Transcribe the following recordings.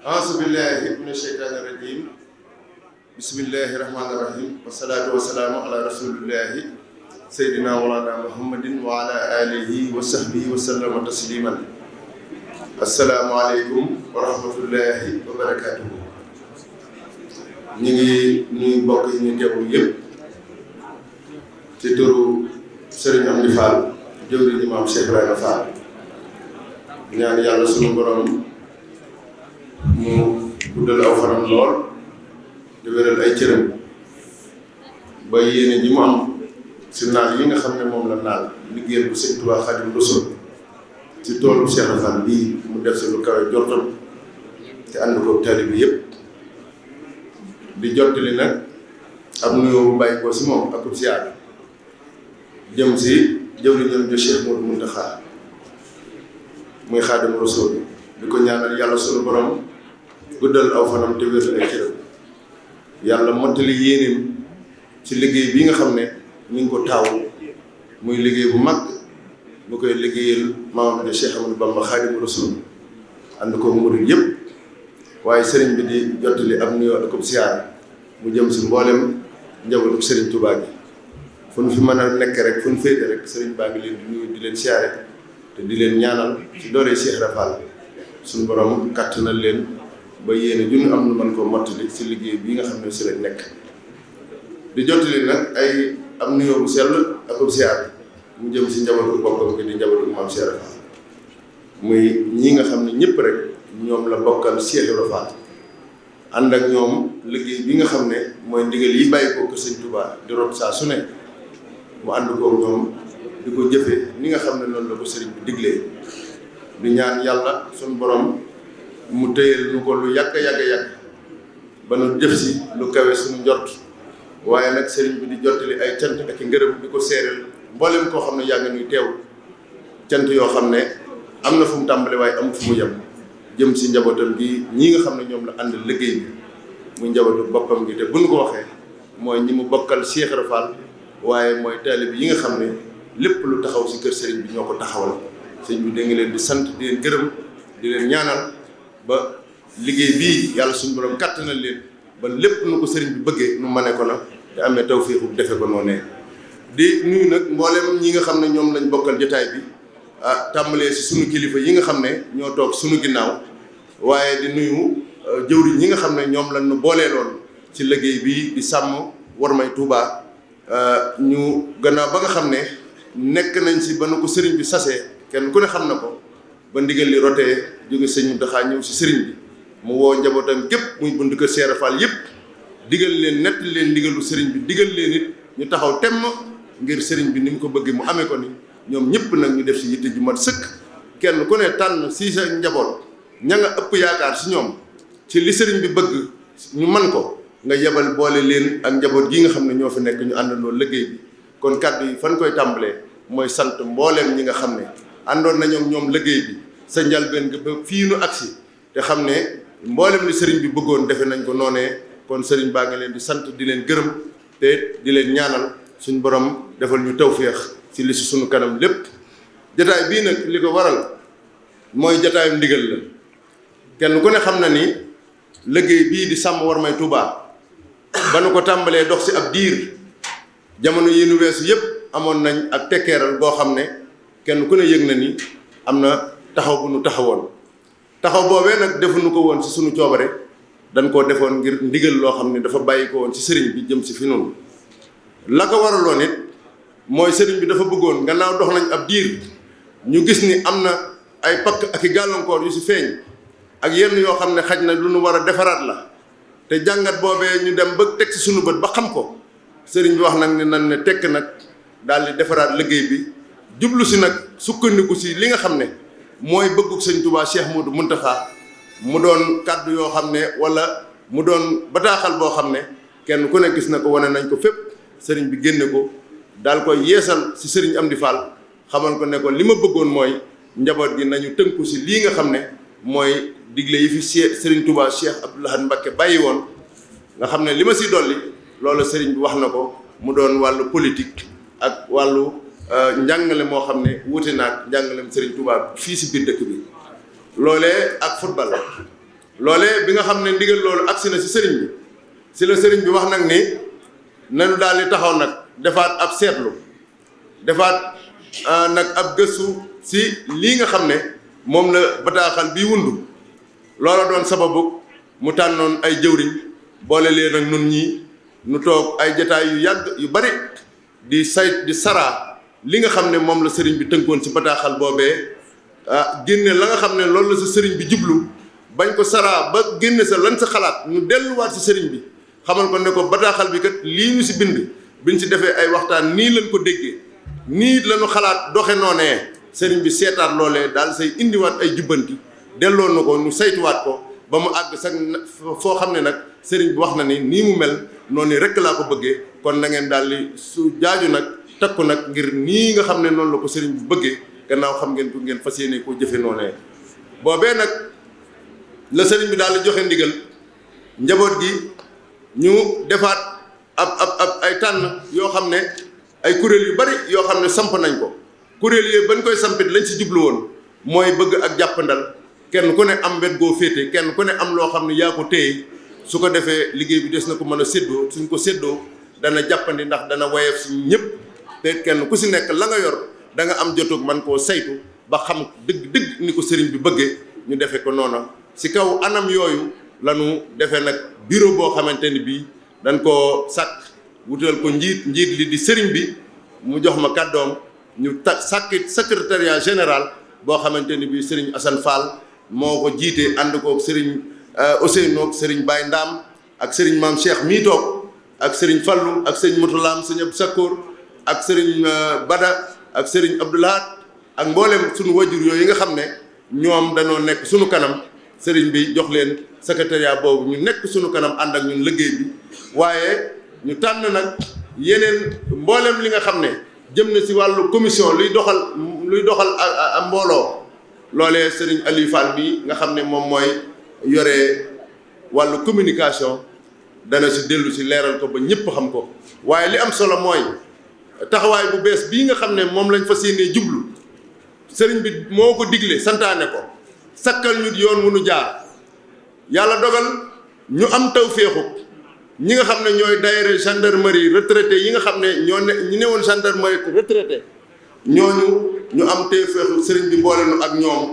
A'uuzu billaahi mina sheytaani rajiim. Bismillaahi rahmaani rahiim. Wassalaatu wassalaamu ala rasuulillaahi sayyidina mawlaana Muhammadin wa ala aalihi wa sahbihi wa sallama tasliiman. Assalaamu aleykum wa rahmatullaahi wa barakaatuhu. ñu ngi nuyu mbokk yi ñu teewul yëpp ci turu Serigne Amdi Fall jëwriñu maam Cheikh Ibrahima Fall. ñaan yàlla sunu borom mu guddal aw fanam lool di wéral ay cëram ba yéene ji mu am si naal yi nga xam ne moom la naal liggéeyal bu Sëñ Tuubaa Xaadimu Rasuul ci toolu Cheikh Fall bii mu def si lu kawe jortam te ànd ko taalibe bi yëpp di jottali nag ab nuyoo bu bàyyi ko si moom ak siyaar jëm si jëwriñam jo Cheikh Modou Mountakha muy Xaadimu Rasuul di ko ñaanal yàlla sunu borom guddal aw fanam te wér ay cëram yàlla mottali yéeneem ci liggéey bi nga xam ne ñu ngi ko taawu muy liggéey bu mag bu koy liggéeyal maamam de Cheikh Amadou Bamba Xaadimu Rasuul ànd ko murid yëpp waaye sëriñ bi di jottali am nuyoo ak siyaar mu jëm si mboolem njabootu sëriñ Touba gi fu ñu fi mën a nekk rek fu ñu féete rek sëriñ baa ngi leen di nuyu di leen siyaare te di leen ñaanal ci doole Cheikh Rafal suñu borom kàttanal leen ba yéene ju ñu am lu mën koo mottali si liggéey bii nga xam ne si lañ nekk. di jottali nag ay am nuyoo bu sell ak siyaar mu jëm si njabootu boppam gi di njabootu maam Cheikh Rafal muy ñi nga xam ne ñëpp rek ñoom la bokkal Cheikh Rafal ànd ak ñoom liggéey bi nga xam ne mooy ndigal yi bàyyi ko Sëñ Tuubaa di rot saa su ne mu ànd koog ñoom di ko jëfee ni nga xam ne noonu la ko sëriñ bi diglee di ñaan yàlla suñu borom mu téyel nu ko lu yàgg ba nu jëf si lu kawe suñu njort waaye nag sëriñ bi di jottali ay cant ak i ngërëm di ko seereel mboolem koo xam ne yaa ngi nuy teew cant yoo xam ne am na fu mu tàmbale waaye amul fu mu yem jëm si njabootam gi ñii nga xam ne ñoom la ànd liggéey bi muy njabootu boppam gi te bu ñu ko waxee mooy ñi mu bokkal Cheikh Rafal waaye mooy taalib yi nga xam ne lépp lu taxaw si kër sëriñ bi ñoo ko taxawal sëriñ bi da nga leen di sant di leen gërëm di leen ñaanal ba liggéey bii yàlla suñu borom kàttanal leen ba lépp nu ko sëriñ bi bëggee nu mane ko na te amee tawfeexu defe ko noonee di nuyu nag mboolem ñi nga xam ne ñoom lañ bokkal jotaay bi tàmbalee si sunu kilifa yi nga xam ne ñoo toog sunu ginnaaw waaye di nuyu jëwriñ ñi nga xam ne ñoom lañ nu booleeloon ci liggéey bi di sàmm warmay Touba ñu gannaaw ba nga xam ne nekk nañ si ba nu ko sëriñ bi sasee kenn ku ne xam na ko ba ndigal li rotee jóge sëñ Mountakha ñëw si sëriñ bi mu woo njabootam gépp muy bunt kër Cheikh Rafal yëpp digal leen nett leen ndigalu sëriñ bi digal leen it ñu taxaw temm ngir sëriñ bi ni mu ko bëggee mu amee ko ni ñoom ñëpp nag ñu def si yitte ju mat sëkk kenn ku ne tànn si sa njaboot ña nga ëpp yaakaar si ñoom ci li sëriñ bi bëgg ñu man ko nga yebal boole leen ak njaboot gi nga xam ne ñoo fi nekk ñu àndandoo liggéey bi kon kàddu yi fan koy tàmbalee mooy sant mbooleem ñi nga xam ne àndoon nañoo ñoom liggéey bi sa njalbeen nga ba fii nu agsi te xam ne mbooleem li sëriñ bi bëggoon defe nañ ko noonee kon sëriñ baa ngi leen di sant di leen gërëm te di leen ñaanal suñ borom defal ñu tawféex ci li si sunu kanam lépp jataay bii nag li ko waral mooy jataayum ndigal la kenn ku ne xam na ni liggéey bii di sàmm warmay Touba ba nu ko tàmbalee dox si ab diir jamono yi nu weesu yëpp amoon nañ ak tekkeeral boo xam ne kenn ku ne yëg na ni am na taxaw bu nu taxawoon taxaw boobee nag defuñu ko woon ci sunu coobare dañ koo defoon ngir ndigal loo xam ne dafa bàyyi ko woon ci sëriñ bi jëm si fi noonu la ko waraloon it mooy sëriñ bi dafa bëggoon gannaaw dox nañ ab diir ñu gis ni am na ay pakk ak i gàllankoor yu si feeñ ak yenn yoo xam ne xaj na lu nu war a defaraat la te jàngat boobee ñu dem ba teg si sunu bët ba xam ko sëriñ bi wax nag ne nan ne tekk nag daal di defaraat liggéey bi jublu si nag sukkandiku si li nga xam ne mooy bëggug Sëñ Tuubaa Cheikh Modou Mountakha mu doon kàddu yoo xam ne wala mu doon bataaxal boo xam ne kenn ku ne gis na ko wane nañ ko fépp sëriñ bi génne ko daal koy yeesal si sëriñ Amdi Fall xamal ko ne ko li ma bëggoon mooy njaboot gi nañu tënku si lii nga xam ne mooy digle yi fi sëriñ Touba Cheikh Abdoul Ahad Mbacké bàyyi woon nga xam ne li ma si dolli loolu sëriñ bi wax na ko mu doon wàllu politique ak wàllu njàngale moo xam ne wuute naag njàngalem sëriñ Touba fii si biir dëkk bi loolee ak football loolee bi nga xam ne ndigal loolu agsi na si sëriñ bi si la sëriñ bi wax nag ni nanu daal di taxaw nag defaat ab seetlu defaat nag ab gëstu si lii nga xam ne moom la bataaxal bii wundu loola doon sababu mu tànnoon ay jëwriñ boole leen ak nun ñii nu toog ay jataay yu yàgg yu bari di saraa li nga xam ne moom la sëriñ bi tënkoon si bataaxal boobee génne la nga xam ne loolu la sa sëriñ bi jublu bañ ko saraa ba génne sa lan sa xalaat ñu delluwaat si sëriñ bi xamal ko ne ko bataaxal bi kat lii ñu si biñ si defee ay waxtaan nii lañ ko déggee nii lañu xalaat doxe noonee sëriñ bi seetaat loolee daal say indiwaat ay jubbanti delloo na ko ñu saytuwaat ko ba mu àgg sax foo xam ne nag sëriñ bi wax na ni nii mu mel noonu rekk laa ko bëggee kon na ngeen daal di su jaaju nag takku nag ngir nii nga xam ne noonu la ko sëriñ bi bëggee gannaaw xam ngeen ko ngeen fas yéene koo jëfe noonee boobee nag la sëriñ bi daal di joxe ndigal njaboot gi ñu defaat ab ay tànn yoo xam ne ay kuréel yu bari yoo xam ne samp nañ ko kuréel yooyu bañ koy sampit lañ ci jublu woon mooy bëgg ak jàppandal kenn ku ne am wet goo féete kenn ku ne am loo xam ne yaa ko téye su ko defee liggéey bi des na ko mën a séddoo suñ ko séddoo dana jàppandi ndax dana woyof si ñëpp te kenn ku si nekk la nga yor da nga am jotoog man koo saytu ba xam dëgg ni ko sëriñ bi bëggee ñu defee ko noona si kaw anam yooyu lañu defee nag bureau boo xamante ni bii dañ koo sàkk wutal ko njiit li di sëriñ bi mu jox ma kàddoom ñu sàkki secrétariat général boo xamante ni bii sëriñ Assane Fall moo ko jiite ànd koog sëriñ Ousseynou ak sëriñ Baye Ndam ak sëriñ Maam Cheikh mii toog ak sëriñ Fallou ak sëriñ Moutalaam sëriñ Abdou Sakkoor ak sëriñ Bada ak sëriñ Abdoulahat ak mboolem suñu wajur yooyu nga xam ne ñoom dañoo nekk suñu kanam sëriñ bi jox leen secrétariat boobu ñu nekk suñu kanam ànd ak ñun liggéey bi waaye ñu tànn nag yeneen mboolem li nga xam ne jëm na si wàllu commission luy doxal a mbooloo loolee sëriñ Aliou Fall bi nga xam ne moom mooy yore wàllu communication dana si dellu si leeral ko ba ñëpp xam ko waaye li am solo mooy taxawaay bu bees bii nga xam ne moom lañ fas yéenee jublu sëriñ bi moo ko digle santaane ko sakkal ñu yoon wu nu jaar yàlla dogal ñu am tawféexu ñi nga xam ne ñooy daayira gendarmerie retraité yi nga xam ne ñi newoon gendarmerie retraité ñooñu ñu am tawféexu sëriñ bi boole nu ak ñoom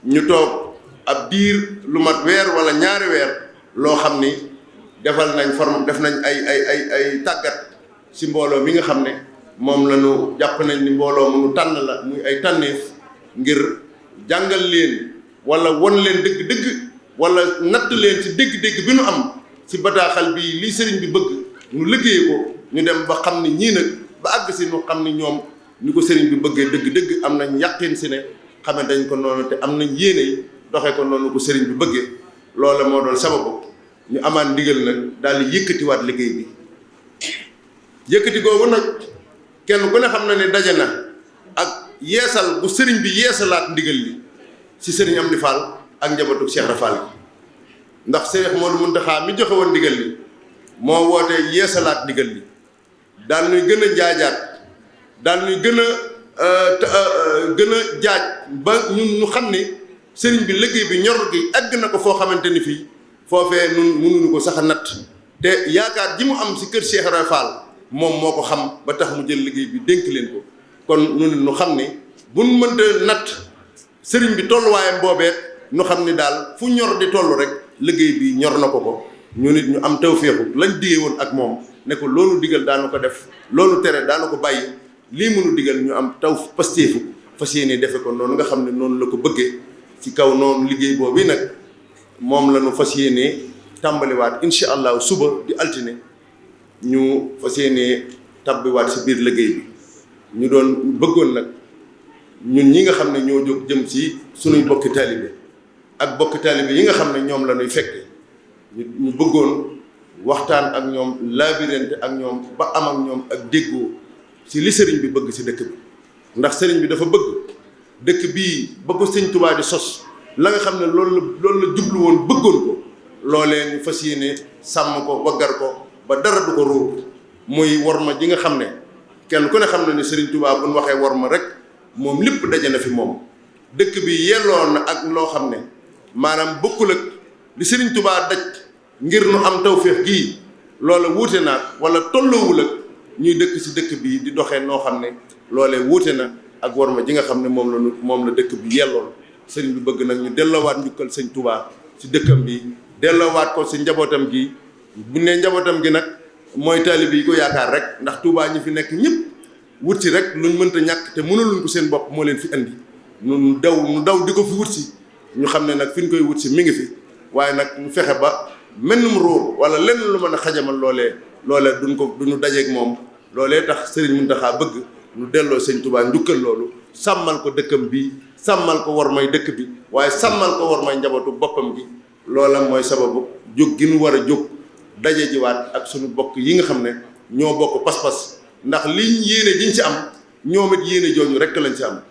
ñu toog ab diir lu mat weer wala ñaari weer loo xam ni def nañ ay tàggat ci mbooloo mi nga xam ne moom la ñu jàpp nañ ni mbooloo mu nu tànn la muy ay tànneef ngir jàngal leen wala won leen dëgg-dëgg wala natt leen ci dégg-dégg bi nu am ci bataaxal bi lii sëriñ bi bëgg ñu liggéey ko ñu dem ba xam ni ñii nag ba àgg si ñu xam ni ñoom ni ko sëriñ bi bëggee dëgg-dëgg am nañ yàqin si ne xame dañ ko noonu te am nañ yéene yi doxee ko noonu ko sëriñ bi bëggee loola moo doon sababu ñu amaat ndigal nag daal di yëkkatiwaat liggéey bi yëkkati googu nag kenn ku ne xam na ne daje na ak yeesal bu sëriñ bi yeesalaat ndigal li si sëriñ Amdi Fall ak njabootu Cheikh Rafal gi ndax Cheikh Modou Mountakha mi joxe woon ndigal li moo wootee yeesalaat ndigal li daal ñuy gën a jaajaat daal ñuy gën a jaaj ba ñun ñu xam ne sëriñ bi liggéey bi ñor gi àgg na ko foo xamante ni fii foofee nun mënuñu ko sax a natt te yaakaar ji mu am si kër Cheikh Rafal moom moo ko xam ba tax mu jël liggéey bi dénk leen ko kon ñun ñu xam ne buñ mënta natt sëriñ bi tolluwaayam boobeet ñu xam ni daal fu ñor di toll rek liggéey bi ñor na ko ñu nit ñu am tawféexu lañ digee woon ak moom ne ko loolu digal daanu ko def loolu tere daanu ko bàyyi lii mënu digal ñu am taw pastéefu fas yéene defe ko noonu nga xam ne noonu la ko bëggee ci kaw noonu liggéey boobu nag moom la ñu fas yéene tàmbaliwaat incha allah suba di altine ñu fas yéene tabbiwaat si biir liggéey bi ñu doon bëggoon nag ñun ñi nga xam ne ñoo jóg jëm ci sunuy bokki taalibe ak bokki taalibe yi nga xam ne ñoom la ñuy fekke ñu bëggoon waxtaan ak ñoom laabirante ak ñoom ba am ak ñoom ak déggoo ci li sëriñ bi bëgg ci dëkk bi ndax sëriñ bi dafa bëgg dëkk bii ba ko sëñ Tuubaa di sos la nga xam ne loolu la jublu woon bëggoon ko loolee ñu fas yéene sàmm ko waggar ko ba dara du ko ruur muy worma ji nga xam ne kenn ku ne xam na ne sëriñ Tuubaa bu ñu waxee worma rek moom lépp daje na fi moom dëkk bi yelloon na ak loo xam ne maanaam bokkul ak li Serigne Touba daj ngir nu am tawféex gii loola wuute na wala tolloowul ak ñuy dëkk ci dëkk bi di doxee noo xam ne loolee wuute na ak worma ji nga xam ne moom la dëkk bi yellool. sëriñ bi bëgg nag ñu delloowaat njukkal sëñ Touba ci dëkkam bi delloowaat ko ci njabootam gi bu ne njabootam gi nag mooy taalibe yi ko yaakaar rek ndax Touba ñi fi nekk ñëpp wut si rek luñ mënta ñàkk te mënaluñ ko seen bopp moo leen fi andi nu daw di ko fi wut si ñu xam ne nag fi ñu koy wut si mi ngi fi waaye nag ñu fexe ba mennum róor wala lenn lu mën a xajamal loolee duñu dajeeg moom loolee tax sëriñ Mountakha bëgg ñu delloo sëñ Touba njukkal loolu sàmmal ko dëkkam bi sàmmal ko war may dëkk bi waaye sàmmal ko war may njabootu boppam gi loola mooy sababu jóg gi nu war a jóg daje jiwaat ak suñu bokk yi nga xam ne ñoo bokk pas-pas ndax liñ yéene jiñ ci am ñoom it yéene jooju rek lañ ci am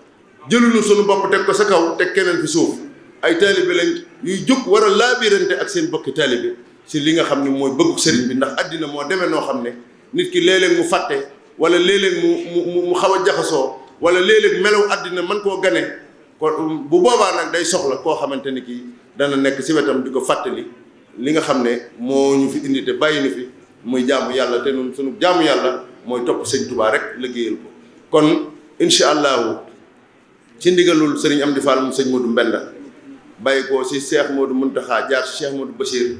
jëluñu suñu bopp teg ko sa kaw teg keneen fi suuf ay taalibe lañ yuy jóg war a laabirante ak seen bokki taalibe ci li nga xam ne mooy bëggu sëriñ bi ndax àddina moo demee noo xam ne nit ki léeg-léeg mu fàtte wala léeg-léeg mu xaw a jaxasoo wala léeg-léeg melaw àddina mën koo gane ko bu boobaa nag day soxla koo xamante ni kii dana nekk ci wetam di ko fàttali li nga xam ne moo ñu fi indi te bàyyi ñu fi muy jaamu yàlla te ñun sunu jaamu yàlla mooy topp sëñ Touba rek liggéeyal ko kon incha allahu ci ndigalul sëriñ Amdi Fall mu sëñ Modou Mbenda bàyyi ko ci Cheikh Modou Mountakha jaar ci Cheikh Modou Bachir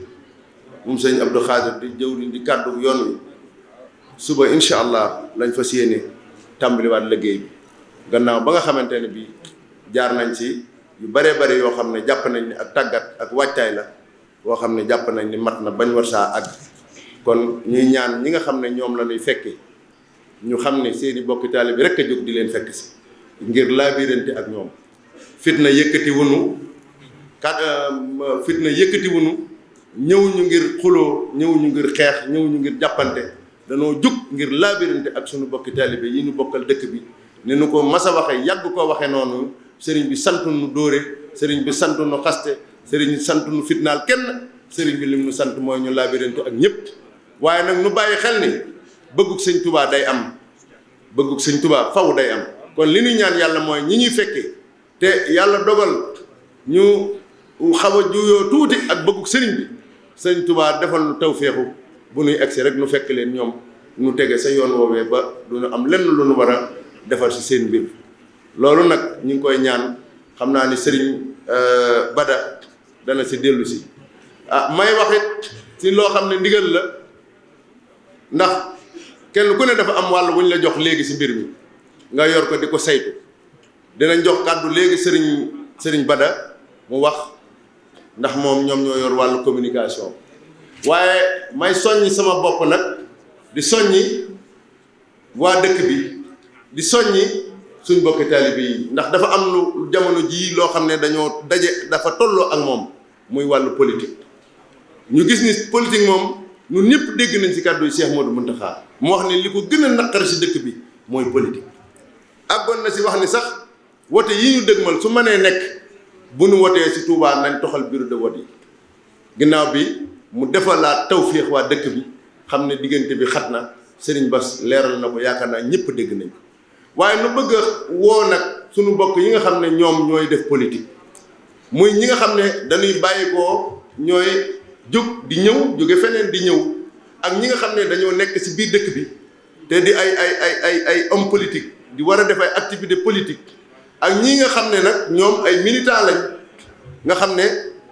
moom sëñ Abdou Khadir di jëwriñ di kàddu yoon wi suba incha allah lañ fas yéene tàmbaliwaat liggéey bi gannaaw ba nga xamante ne bii jaar nañ ci yu baree bari yoo xam ne jàpp nañ ni ak tàggat ak waajtaay la boo xam ne jàpp nañ ni mat na bañ war saa àgg kon ñuy ñaan ñi nga xam ne ñoom la ñuy fekke ñu xam ne seeni bokki taalibe bi rek a jóg di leen fekk si ngir laabirante ak ñoom fitna yëkkati wunu ñëwuñu ngir xuloo ñëwuñu ngir xeex ñëwuñu ngir jàppante danoo jóg ngir laabirante ak suñu bokki taalibe yi ñu bokkal dëkk bi ne nu ko mas a waxee yàgg koo waxee noonu sëriñ bi sant nu dóore sëriñ bi sant nu xaste sëriñ bi sant nu fitnaal kenn sëriñ bi lim nu sant mooy ñu laabirante ak ñëpp waaye nag nu bàyyi xel ni bëggug sëñ Touba day am bëggug sëñ Touba faw day am kon li ñuy ñaan yàlla mooy ñi ñuy fekkee te yàlla dogal ñu xaw a juyoo tuuti ak bëggug sëriñ bi sëñ Touba defal nu tawféexu bu nuy egsi rek nu fekk leen ñoom nu tege sa yoon woowee ba du nu am lenn lu nu war a defar ci seen mbir loolu nag ñu ngi koy ñaan xam naa ni sëriñ Bada dana si dellu si may waxit ci loo xam ne ndigal la ndax kenn ku ne dafa am wàll bu ñu la jox léegi si mbir mi nga yor ko di ko saytu dinañ jox kàddu léegi sëriñ Bada mu wax ndax moom ñoom ñoo yor wàllu communication waaye may soññi sama bopp nag di soññi waa dëkk bi di soññi suñ bokki taalibe yi ndax dafa am lu jamono jii loo xam ne dañoo daje dafa tolloo ak moom muy wàllu politique ñu gis ni politique moom ñun ñëpp dégg nañ ci kàddu yi Cheikh Modou Mountakha mu wax ni li ko gën a naqari ci dëkk bi mooy politique àggoon na ci wax ni sax wote yi ñu dëgmal su mënee nekk bu nu wotee ci Touba nañ toxal bureau de vote yi ginnaaw bi mu defalaat tawféex waa dëkk bi xam ne diggante bi xat na Serigne Bass leeral na ko yaakaar naa ñëpp dégg nañ ko waaye nu bëgg a woo nag suñu bokk yi nga xam ne ñoom ñooy def politique muy ñi nga xam ne dañuy bàyyi ko ñooy jóg di ñëw jóge feneen di ñëw ak ñi nga xam ne dañoo nekk ci biir dëkk bi te di ay homme politique di war a def ay activité politique ak ñi nga xam ne nag ñoom ay militant lañ nga xam ne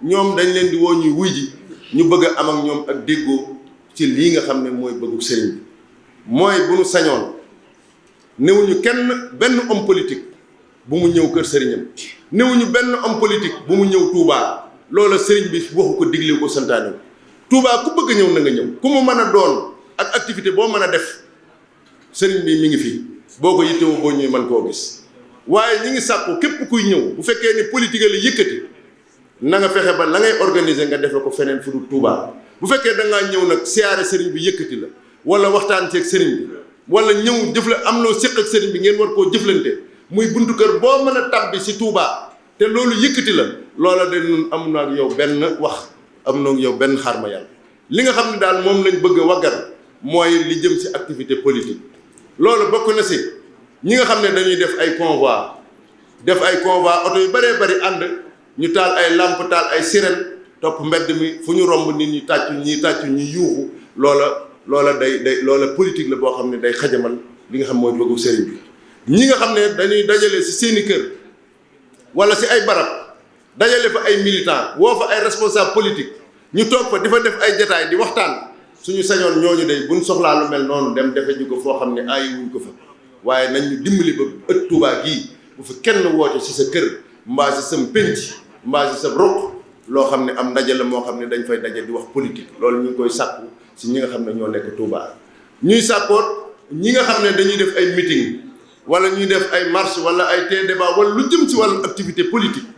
ñoom dañ leen di woo ñuy wuy ji ñu bëgg a am ak ñoom ak déggoo ci lii nga xam ne mooy bëggu sëriñ bi mooy bu nu sañoon newuñu kenn benn homme politique bu mu ñëw kër sëriñam newuñu benn homme politique bu mu ñëw Touba loola sëriñ bi waxu ko digle ko santaane ko Touba ku bëgg ñëw na nga ñëw ku mu mën a doon ak activité boo mën a def sëriñ bi mi ngi fii boo ko yittewoo boo ñuy mën koo gis waaye ñi ngi sàkku képp kuy ñëw bu fekkee ni politique la yëkkati na nga fexe ba la ngay organiser nga defe ko feneen fu dul Touba bu fekkee da ngaa ñëw nag siyaare sëriñ bi yëkkati la wala waxtaan ceeg sëriñ bi wala ñëw am loo séq ak sëriñ bi ngeen war koo jëflante muy buntu kër boo mën a tàbbi si Touba te loolu yëkkati la loola de nun am na ak yow benn wax am na ak yow benn xarma yàlla li nga xam ne daal moom lañ bëgg a waggar mooy li jëm si activité politique loolu bokk na si ñi nga xam ne dañuy def ay convoi oto yu bëree bëri ànd ñu taal ay lampe taal ay sirène topp mbedd mi fu ñu romb nit ñi tàccu ñi yuuxu loola day politique la boo xam ne day xajamal li nga xam mooy bëggu sëriñ bi. ñi nga xam ne dañuy dajale ci seeni kër wala ci ay barab dajale fa ay militants woo fa ay responsable politique ñu toog fa di fa def ay jataay di waxtaan suñu sañoon ñooñu day buñ soxlaa lu mel noonu dem defe ji ko foo xam ne aayi wuñ ko fa waaye nañ ñu dimbali ba ëtt Touba gii bu fi kenn woote ci sa kër mbaa ci sa pénc mbaa ci sa roq loo xam ne am ndaje la moo xam ne dañ fay daje di wax politique loolu ñu ngi koy sàkku ci ñi nga xam ne ñoo nekk Touba. ñuy sàkkoot ñi nga xam ne dañuy def ay meeting wala ñuy def ay marche wala ay té débat wala lu jëm ci wàllu activité politique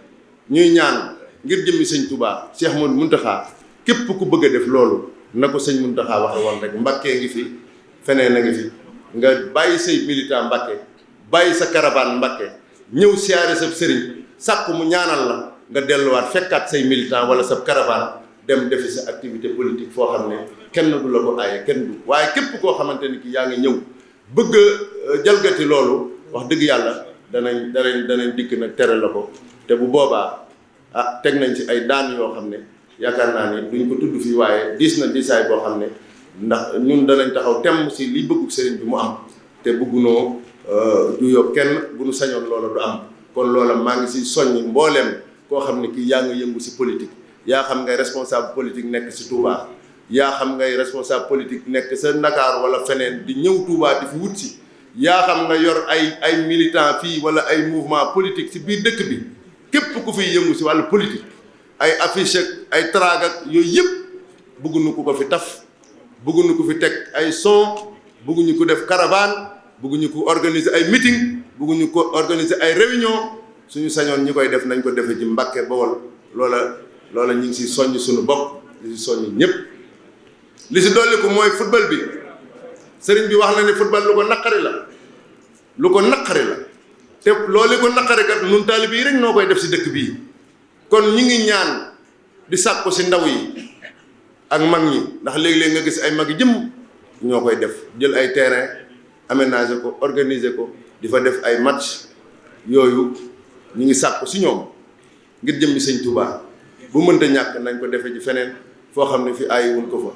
ñuy ñaan ngir jëmmi sëñ Touba Cheikh Mountakha képp ku bëgg a def loolu na ko sëñ Mountakha waxe woon rek Mbacké ngi fi feneen a ngi fi nga bàyyi say militant Mbacké bàyyi sa caravane Mbacké ñëw siyaare sa sëriñ sàkku mu ñaanal la nga delluwaat fekkaat say militant wala sa caravane dem defi sa activité politique foo xam ne kenn du la ko aaye kenn du waaye képp koo xamante ni ki yaa ngi ñëw bëgg a jalgati loolu wax dëgg yàlla danañ dikk nag tere la ko te bu boobaa teg nañ ci ay daan yoo xam ne yaakaar naa ni duñ ko tudd fii waaye diis na diisaay boo xam ne ndax ñun danañ taxaw temm si li bëggu sëriñ bi mu am te bëggunoo juyoo kenn bu nu sañoon loola du am kon loola maa ngi si soññ mbooleem koo xam ne kii yaa ngi yëngu si politique yaa xam ngay responsable politique nekk si Touba yaa xam ngay responsable politique nekk sa Ndakaaru wala feneen di ñëw Touba di fi wut si yaa xam nga yor ay militant fii wala ay mouvement politique si biir dëkk bi képp ku fiy yëngu si wàllu politique ay affiche ak ay traag ak yooyu yëpp bëgguñu ko fi taf bëgguñu ko fi teg ay son bëgguñu ko def caravane bëgguñu ko organiser ay meeting bëgguñu ko organiser ay réunion suñu sañoon ñi koy def nañ ko defee ci Mbacké Bawol loola ñu ngi si soññ suñu bopp di si soññ ñëpp. li si dolli ko mooy football bi sëriñ bi wax na ne football lu ko naqari la te loolu ko naqari kat nun taalibe yi rek noo koy def si dëkk bii kon ñi ngi ñaan di sàkku si ndaw yi ak mag ñi ndax léegi-léegi nga gis ay mag jëm ñoo koy def jël ay terrain aménager ko organiser ko di fa def ay match yooyu ñu ngi sàkku si ñoom ngir jëmmi sëñ Touba bu mënta ñàkk nañ ko defee ci feneen foo xam ne fi aayiwuñ ko fa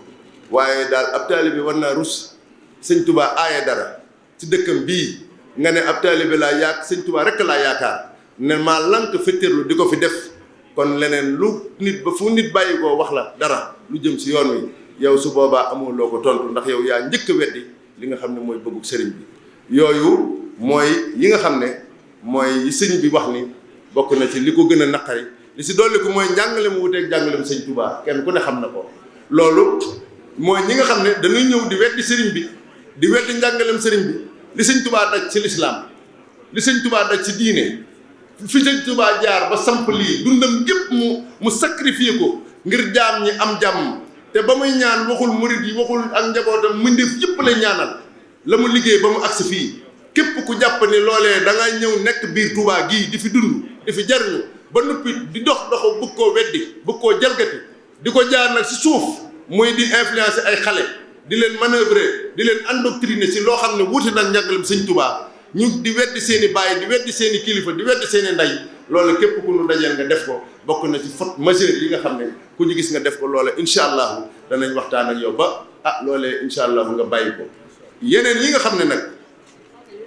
waaye daal ab taalibe war naa rus sëñ Touba aaye dara ci dëkkam bii nga ne ab taalibe laa sëñ Touba rek laa yaakaar ne maa lank fetteerlu di ko fi def kon leneen lu nit ba fu nit bàyyi koo wax la dara lu jëm si yoon wi yow su boobaa amoo loo ko tontu ndax yow yaa njëkk a weddi li nga xam ne mooy bëggug sëriñ bi yooyu mooy yi nga xam ne mooy yi sëñ bi wax ni bokk na ci li ko gën a naqari li si dolli ko mooy njàngale mu wuteeg njàngalem sëñ Touba kenn ku ne xam na ko loolu mooy ñi nga xam ne dañuy ñëw di weddi sëriñ bi di weddi njàngalem sëriñ bi li sëñ Touba daj ci lislaam li sëñ Touba daj ci diine fi sëñ Touba jaar ba samp lii dundam gépp mu sacrifié ko ngir jaam ñi am jàmm te ba muy ñaan waxul murid yi waxul ak njabootam mbindeef yëpp lay ñaanal la mu liggéey ba mu agsi fii képp ku jàpp ni loolee da ngay ñëw nekk biir Touba gii di fi dund di fi jariñu ba noppi di dox doxu bëgg koo weddi bëgg koo jalgati di ko jaar nag si suuf muy di influencer ay xale di leen manœuvrer di leen endoctriner si loo xam ne wuute nag njàngalem sëñ Touba ñu di weddi seen i baay di weddi seen i kilifa di weddi seen i ndey loolu képp ku nu dajeel nga def ko bokk na ci faute majeure yi nga xam ne ku ñu gis nga def ko loola incha allahu danañ waxtaan ak yow ba loolee incha allahu nga bàyyi ko. yeneen yi nga xam ne nag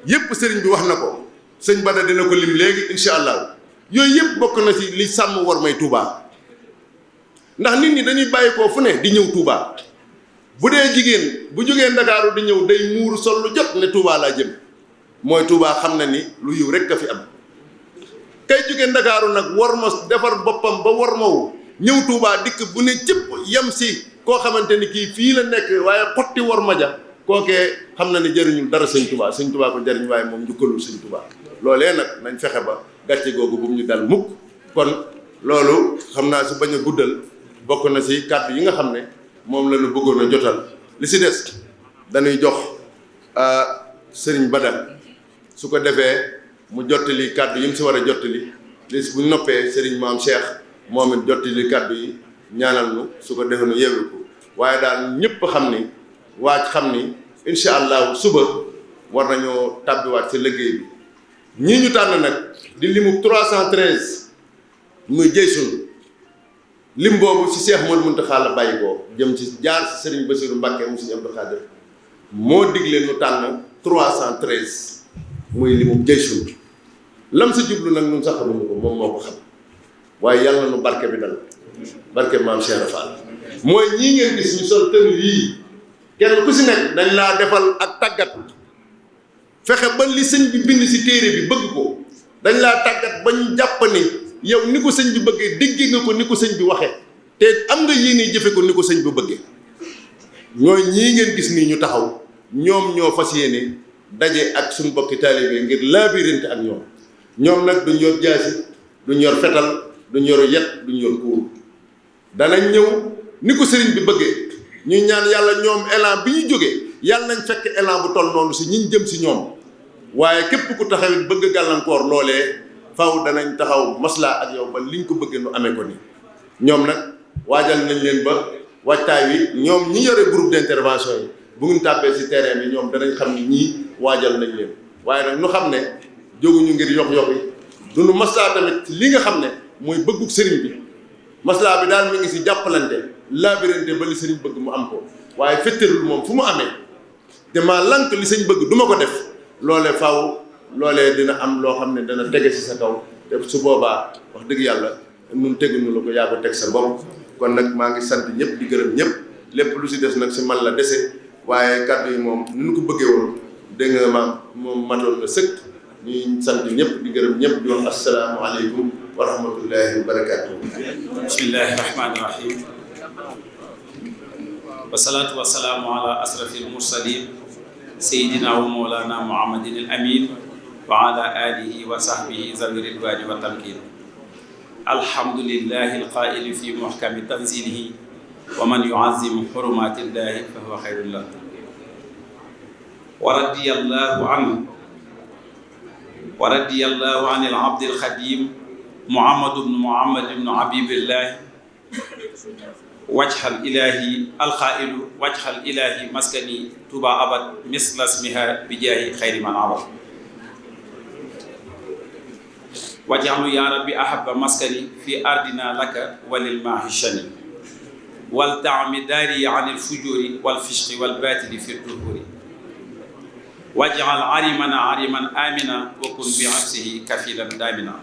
yëpp sëriñ bi wax na ko sëñ Bada dina ko lim léegi incha allahu yooyu yëpp bokk na ci li sàmm war may Touba ndax nit ñi dañuy bàyyi koo fu ne di ñëw Touba bu dee jigéen bu jógee Ndakaaru di ñëw day muuru sol lu jot ne Touba laa jëm. mooy Touba xam na ni lu yiw rek a fi am kay jóge Ndakaaru nag war ma defar boppam ba war ma wu ñëw Touba dikk bu ne cëpp yem si koo xamante ni kii fii la nekk waaye xotti war ma ja kookee xam na ni jëriñul dara sëñ Touba ko jëriñ waaye moom njukkalul sëñ Touba loolee nag nañ fexe ba gàcce googu bu mu ñu dal mukk kon loolu xam naa si bañ a guddal bokk na si kàddu yi nga xam ne moom la ñu bëggoon a jotal li si des dañuy jox sëriñ Bada su ko defee mu jottali kàddu yi mu si war a jottali li bu noppee sëriñ maam Cheikh moom it jottali kàddu yi ñaanal nu su ko defee nu yeewu ko waaye daal ñëpp xam ni waaj xam ni incha allahu suba war nañoo tàbbiwaat si liggéey bi ñii ñu tànn nag di limu 313 muy jëy sun lim boobu ci Cheikh Mouhamadou Mountakha la bàyyi ko jëm ci jaar ci Serigne Bassirou Mbacké mu Serigne Abdou Khadir moo digle nu tànn 313 muy limu jëysul lam sa jublu nag ñun sax xamuñu ko moom moo ko xam waaye yàlla nu barke bi dal barke maam Cheikh Fall mooy ñii ngeen gis ñu sol tënu yii kenn ku si nekk dañ laa defal ak tàggat fexe ba li sëñ bi bind si téere bi bëgg ko dañ laa tàggat ba ñu jàpp ni yow ni ko sëñ bi bëggee dégg nga ko ni ko sëñ bi waxee te am nga yéene jëfe ko ni ko sëñ bi bëggee ñooy ñii ngeen gis nii ñu taxaw ñoom ñoo fas yéene daje ak suñu bokki taalibe ngir laabirante ak ñoom nag duñ yor jaasi duñ yor fetal duñ yor yet duñ yor kuur danañ ñëw ni ko sëriñ bi bëggee ñuy ñaan yàlla ñoom élan bi ñu jógee yàlla nañ fekk élan bu toll noonu si ñiñ jëm si ñoom waaye képp ku taxawit bëgg gàllankoor loolee faw danañ taxaw maslaa ak yow ba liñ ko bëggee nu amee ko ni ñoom nag waajal nañ leen ba waajtaay wi ñoom ñi yore groupe d'intervention yi bu ñu tàbbee si terrain bi ñoom danañ xam ni ñii waajal nañ leen waaye nag ñu xam ne jóguñu ngir yox-yox yi duñu maslaa tamit li nga xam ne mooy bëggug sëriñ bi maslaa bi daal mi ngi si jàppalante laabirante ba li sëriñ bëgg mu am ko waaye fetterul moom fu mu amee te maa lank li sëñ bëgg du ma ko def loolee faw loolee dina am loo xam ne dana tege si sa kaw te su boobaa wax dëgg yàlla nun teguñu la ko yaa ko teg sa bopp kon nag maa ngi sant ñëpp di gërëm ñëpp lépp lu si des nag si man la dese waaye kàddu yi moom ni ñu ko bëggee woon dégg nga maam moom matoon na sëkk ñuy sant ñëpp di gërëm ñëpp di wax asalaamaaleykum wa rahmatullahi wa barakatuh. bismillahi rahmani rahim wasalaatu wasalaamu ala asrafil mursalin sayidina wa mawlana muhammadin al amin wa ala alihi wa sahbihi zawi ridwani wa tamkin alhamdulillahi alqaili fi muhkami tanzilihi wa man yuazim hurumatillahi fa huwa khayrun lah wa radiyallahu anhu wa radiyallahu an al abd al khadim muhammad ibn muhammad ibn habibillah wajhal ilahi alqailu wajhal ilahi maskani tuba abad misla smiha bijahi khayri man abad waj'alhu ya rabbi ahabba maskani fi ardina laka walil mahishani wal ta'mi dari an al fujuri wal fishqi wal batili fi duhuri waj'al arimana ariman amina wa kun bi hafsihi kafilan damina.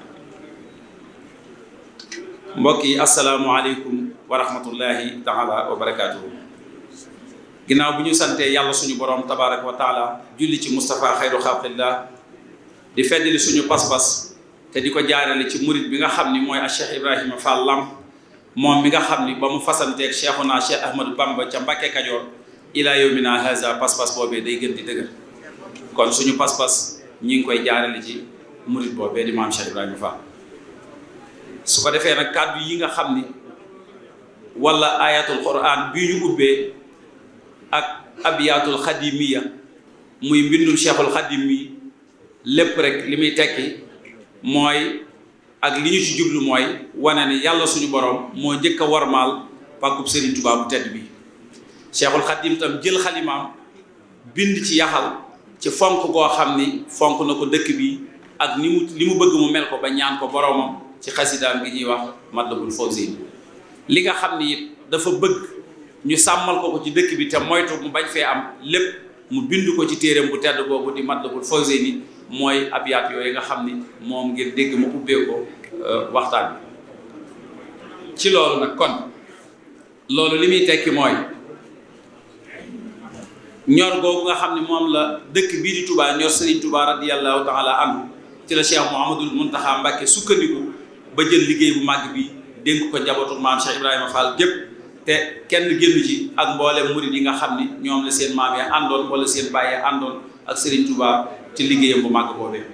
mbokk yi asalaamualeykum wa rahmatullahi taala wa barakaatuhu. ginnaaw bu ñu santee yàlla suñu borom tabaraka wa taala julli ci Moustapha xayru xalqillah di feddali suñu pas-pas te di ko jaarale ci murit bi nga xam ni mooy Cheikh Ibrahima Fall Lamp moom mi nga xam ni ba mu fasanteeg Cheikhuna Cheikh Ahmadou Bamba ca Mbàkke Kajoor ila yawmina haza pas-pas boobee day gën di dëgër kon suñu pas-pas ñi ngi koy jaarale ci murit boobee di maam Cheikh Ibrahima Fall. su ko defee nag kàddu yi nga xam ni wala ayatul quran bii ñu ubbee ak abiyatul xadimiya muy mbindum cheikhul xadim mi lépp rek li muy tekki mooy ak li ñu ci jublu mooy wane ne yàlla suñu borom moo njëkk a warmaal pàkkub Serigne Touba bu tedd bi. cheikhul xadim tam jël xalimaam bind ci yaxal ci fonk goo xam ni fonk na ko dëkk bi ak ni mu li mu bëgg mu mel ko ba ñaan ko boromam ci xasidaam gi ñuy wax Matlabul Fawzayni li nga xam ni it dafa bëgg ñu sàmmal ko ci dëkk bi te moytu mu bañ fee am lépp mu bind ko ci téereem bu tedd boobu di Matlabul Fawzayni mooy abyaat yooyu nga xam ni moom ngeen dégg mu ubbee ko waxtaan bi. ci loolu nag kon loolu li muy tekki mooy ñor googu nga xam ni moom la dëkk bii di Touba ñor Serigne Touba radiyallahu taala anhu ci la Cheikh Mouhamadoul Mountakha Mbacké sukkandiku ba jël liggéey bu màgg bi dénk ko njabootu maam Cheikh Ibrahima Fall gépp te kenn génn ci ak mboolem murid yi nga xam ni ñoom la seen maam ya àndoon wala seen baay ya àndoon ak Serigne Touba ci liggéeyam bu màgg boobee.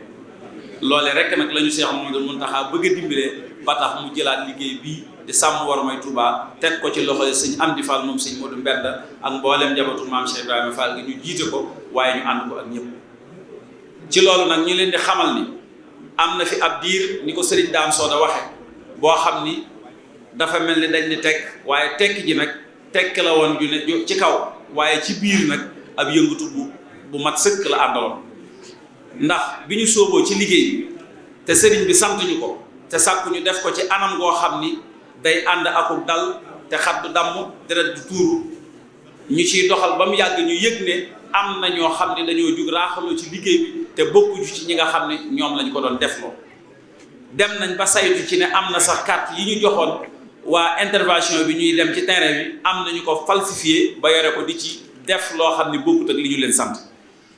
loole rek nag la ñu Cheikh Mouhamadoul Mountakha bëgg a dimbalee ba tax mu jëlaat liggéey bii di sàmm war may Touba teg ko ci loxo sëñ Amdi Fall moom sëñ Modou Mbenda ak mboolem njabootu maam Cheikh Ibrahima Fall gi ñu jiite ko waaye ñu ànd ko ak ñëpp. ci loolu nag ñu leen di xamal ni am na fi ab diir ni ko Serigne Dame Soda waxe boo xam ni dafa mel ni dañ ni tekk waaye tekk ji nag tekk la woon ju ne ci kaw waaye ci biir nag ab yëngatu bu mat sëkk la àndaloon. ndax bi ñu sóoboo ci liggéey bi te Serigne bi sant ñu ko te sàkku ñu def ko ci anam goo xam ni day ànd akuk dal te xat du damm deret du tuuru ñu ciy doxal ba mu yàgg ñu yëg ne am na ñoo xam ne dañoo jug raaxaloo ci liggéey bi te bokkuñu ci ñi nga xam ne ñoom lañ ko doon defloo dem nañ ba saytu ci ne am na sax carte yi ñu joxoon waa intervention bi ñuy dem ci terrain bi am nañu ko falsifié ba yore ko di ci def loo xam ne bokkut ak li ñu leen sant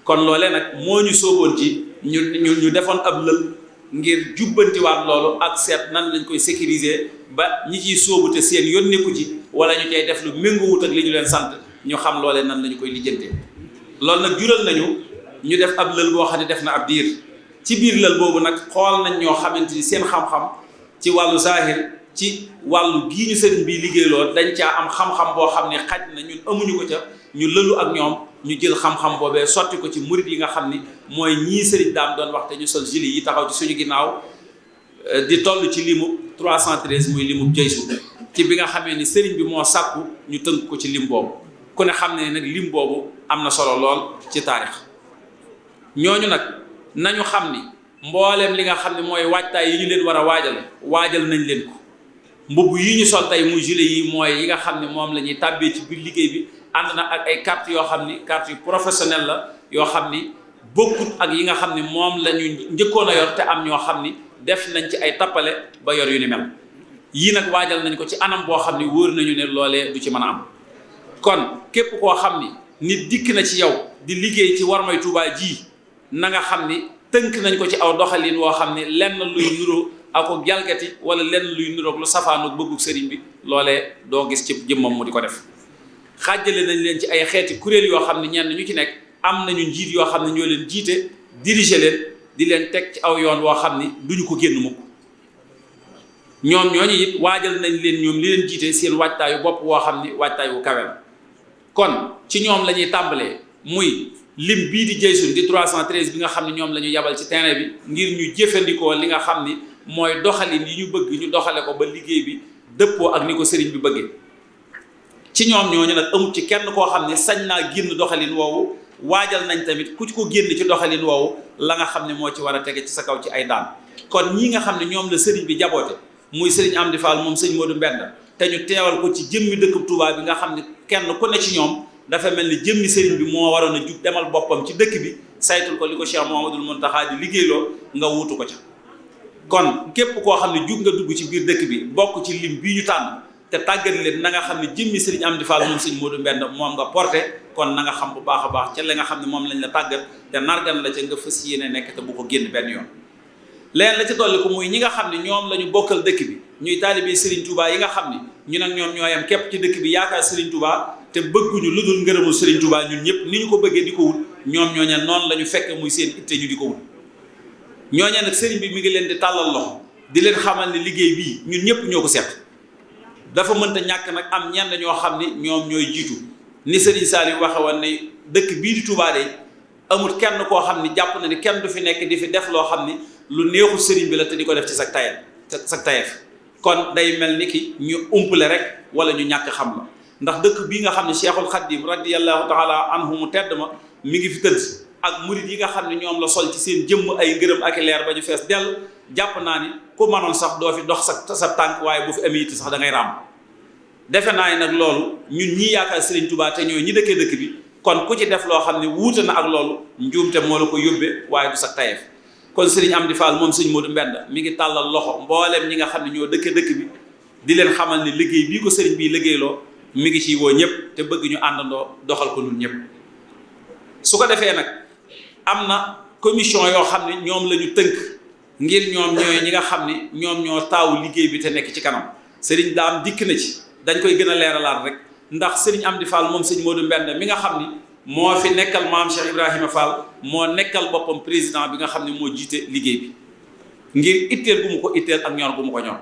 kon loolee nag moo ñu sóoboon ci ñu defoon ab lël ngir jubbantiwaat loolu ak seet nan lañ koy sécuriser ba ñi ciy sóobu te seen yoon nekku ci wala ñu cay def lu méngoowut ak li ñu leen sant ñu xam loolee nan lañu koy lijjantee loolu nag jural nañu ñu def ab lël boo xam ne def na ab diir ci biir lël boobu nag xool nañ ñoo xamante ni seen xam-xam ci wàllu zahir ci wàllu gii ñu sëriñ bi liggéeyloo dañ caa am xam-xam boo xam ne xaj na ñun amuñu ko ca ñu lëlu ak ñoom ñu jël xam-xam boobee sotti ko ci murit yi nga xam ni mooy ñii sëriñ daam doon wax te ñu sol gilet yi taxaw ci suñu ginnaaw di toll ci limu 313 muy limu jaysu ci bi nga xamee ni sëriñ bi moo sàkku ñu tënk ko ci lim boobu ku ne xam ne nag lim boobu am na solo lool ci taarix ñooñu nag nañu xam ni mbooleem li nga xam ne mooy waajtaay yi ñu leen war a waajal nañ leen ko mbubb yi ñu sol tey muy gilet yi mooy yi nga xam ne moom la ñuy tàbbee ci biir liggéey bi ànd na ak ay carte yoo xam ni carte yu professionnel la yoo xam ni bokkut ak yi nga xam ne moom la ñu njëkkoon a yor te am ñoo xam ni def nañ ci ay tappale ba yor yu ni mel yii nag waajal nañ ko ci anam boo xam ni wóor nañu ne loolee du ci mën a am kon képp koo xam ni nit dikk na ci yow di liggéey ci Warmay Touba ji na nga xam ni tënk nañ ko ci aw doxalin woo xam ni lenn luy nuroo ako jalgati wala lenn luy nuroog lu safaanoog bëggug sëriñ bi loolee doo gis ci jëmmam mu di ko def xaajale nañ leen ci ay xeeti kuréel yoo xam ne ñenn ñu ci nekk am nañu njiit yoo xam ne ñoo leen jiite diriger leen di leen teg ci aw yoon woo xam ni duñu ko génn mukk ñoom ñooñu it waajal nañ leen ñoom li leen jiite seen waajtaayu bopp woo xam ni waajtaay wu kawe la kon ci ñoom la ñuy tàmbalee muy lim bii di jaysun di 313 bi nga xam ne ñoom la ñu yabal ci terrain bi ngir ñu jëfandikoo li nga xam ni mooy doxalin yi ñu bëgg ñu doxale ko ba liggéey bi dëppoo ak ni ko sëriñ bi bëggee ci ñoom ñooñu nag amut ci kenn koo xam ne sañ naa génn doxalin woowu waajal nañ tamit ku ci ko génn ci doxalin woowu la nga xam ne moo ci war a tege ci sa kaw ci ay daan kon ñii nga xam ne ñoom la sëriñ bi jaboote muy sëriñ Amdi Fall moom sëñ Modou Mbenda te ñu teewal ko ci jëmmi dëkk Touba bi nga xam ne kenn ku ne ci ñoom dafa mel ni jëmmi sëriñ bi moo waroon a jug demal boppam ci dëkk bi saytul ko li ko Cheikh Mouhamadoul Mountakha di liggéeyloo nga wuutu ko ca kon képp koo xam ne jug nga dugg ci biir dëkk bi bokk ci lim bii ñu tànn te tàggat leen na nga xam ne jëmmi sëriñ Amdi Fall moom sëñ Modou Mbenda moom nga porté kon na nga xam bu baax a baax ca la nga xam ne moom lañ la tàggat te nargan la ca nga fas yéene nekk te bu ko génn benn yoon leen la ci dolli ko muy ñi nga xam ne ñoom la ñu bokkal dëkk bi ñuy taalibe Serigne Touba yi nga xam ne ñu nag ñoom ñooyam képp ci dëkk bi yaakaar Serigne Touba te bëgguñu lu dul ngërëmul Serigne Touba ñun ñëpp ni ñu ko bëggee di ko wut ñoom ñooña noonu la ñu fekk muy seen itte ñu di ko wut ñooña nag Serigne bi mi ngi leen di tàllal loxo di leen xamal ne liggéey bii ñun ñëpp ñoo ko seq dafa mënta ñàkk nag am ñenn ñoo xam ne ñoom ñooy jiitu ni Serigne Saliou waxe woon ne dëkk bii di Touba de amul kenn koo xam ne jàpp na ni kenn du fi nekk di fi def loo xam ni lu neexul Serigne bi la te di ko def ci sa tayeef kon day mel ni ki ñu umpale rek wala ñu ñàkk xam la ndax dëkk bii nga xam ne Cheikhul Khadim radiyallahu taala anhu mu tedd ma mi ngi fi tëdd ak murid yi nga xam ne ñoom la sol ci seen jëmm ay ngërëm ak leer ba ñu fees dell jàpp naa ni ku manoon sax doo fi dox sa tànk waaye bu fi amee it sax da ngay raam defe naa ni nag loolu ñun ñii yaakaar Serigne Touba te ñooy ñi dëkkee dëkk bi kon ku ci def loo xam ne wuute na ak loolu njuumte moo la ko yóbbee waaye du sa tayeef kon Serigne Amdi Fall moom sëñ Modou Mbenda mi ngi tàllal loxo mbooleem ñi nga xam ne ñoo dëkk bi di leen xamal ni liggéey bii ko Serigne bii liggéeyloo mi ngi ciy woo ñëpp te bëgg ñu àndandoo doxal ko ñun ñëpp su ko defee nag am na commission yoo xam ne ñoom la ñu tënk ngir ñoom ñooy ñi nga xam ne ñoom ñoo taawu liggéey bi te nekk ci kanam Serigne daam dikk na ci dañ koy gën a leeralaat rek ndax Serigne Amdi Fall moom sëñ Modou Mbenda mi nga xam ni moo fi nekkal maam Cheikh Ibrahima Fall moo nekkal boppam président bi nga xam ne moo jiite liggéey bi ngir itteel gu mu ko itteel ak ñor gu mu ko ñor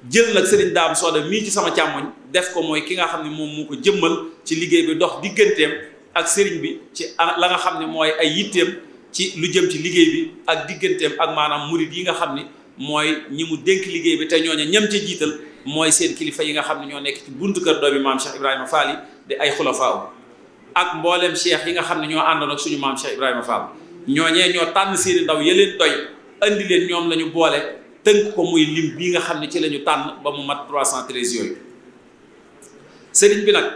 jël nag Serigne Daam Sooda mii ci sama càmmoñ def ko mooy ki nga xam ne moom mu ko jëmmal ci liggéey bi dox digganteem ak Serigne bi ci la nga xam ne mooy ay yitteem ci lu jëm ci liggéey bi ak digganteem ak maanaam murid yi nga xam ni mooy ñi mu dénk liggéey bi te ñooña ñam ca jiital mooy seen kilifa yi nga xam ne ñoo nekk ci buntu kër doomi maam Cheikh Ibrahima Fall yi di ay xulafaaw ak mboolem cheikh yi nga xam ne ñoo àndoon ak suñu maam Cheikh Ibrahima Fall ñooñee ñoo tànn seeni ndaw ya leen doy andi leen ñoom la ñu boole tënk ko muy lim bii nga xam ne ci la ñu tànn ba mu mat 313 yooyu. sëriñ bi nag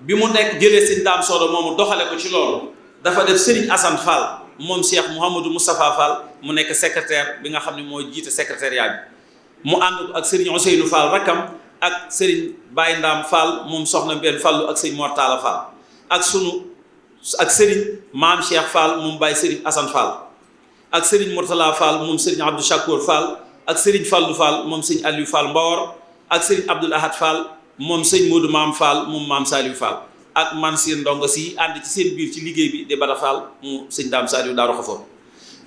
bi mu nekk jëlee sëñ Daam Sooda moomu doxale ko ci loolu dafa def sëriñ Assane Fall moom Cheikh Mouhamadou Moustapha Fall mu nekk secrétaire bi nga xam ne moo jiite secrétariat bi mu ànd ko ak sëriñ Ousseynou Fall rakkam ak sëriñ Baye Ndam Fall moom soxna Mbène Fallu ak sëñ Mortala Fall ak sëriñ Maam Cheikh Fall moom Baye sëriñ Assane Fall ak sëriñ Mortala Fall moom sëriñ Abdou Chakour Fall ak sëriñ Fallu Fall moom sëñ Aliou Fall Mbawor ak sëriñ Abdoul Ahad Fall moom sëñ Modou Maam Fall moom Maam Saliou Fall ak Mansir Ndongo si ànd ci seen biir ci liggéey bi di Bada Fall mu sëñ Daam Saliou Daaru Xafoor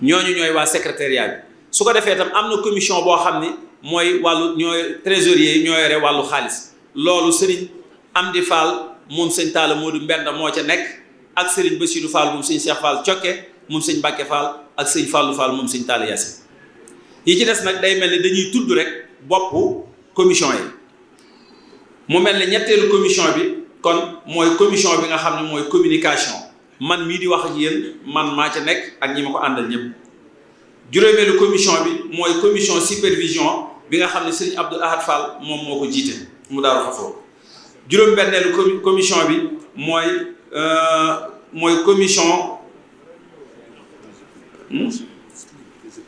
ñooñu ñooy waa secrétariat bi. su ko defee itam am na commission boo xam ni mooy wàllu ñooy trésorier yi ñoo yore wàllu xaalis loolu sëriñ Amdi Fall moom sëñ Talla Modou Mbenda moo ca nekk ak sëriñ Bassirou Fall moom sëñ Cheikh Fall Cokke moom sëñ Mbacke Fall ak sëñ Fallou Fall moom sëñ Talla Yacine yi ci des nag day mel ni dañuy tudd rek boppu commission yi mu mel ne ñetteelu commission bi kon mooy commission bi nga xam ne mooy communication man mii di wax ak yéen man maa ca nekk ak ñi ma ko àndal ñëpp. juróomeelu commission bi mooy commission supervision bi nga xam ne sëriñ Abdoul Ahad Fall moom moo ko jiite mu Daaru Xafoor. juróom-benneelu commission bi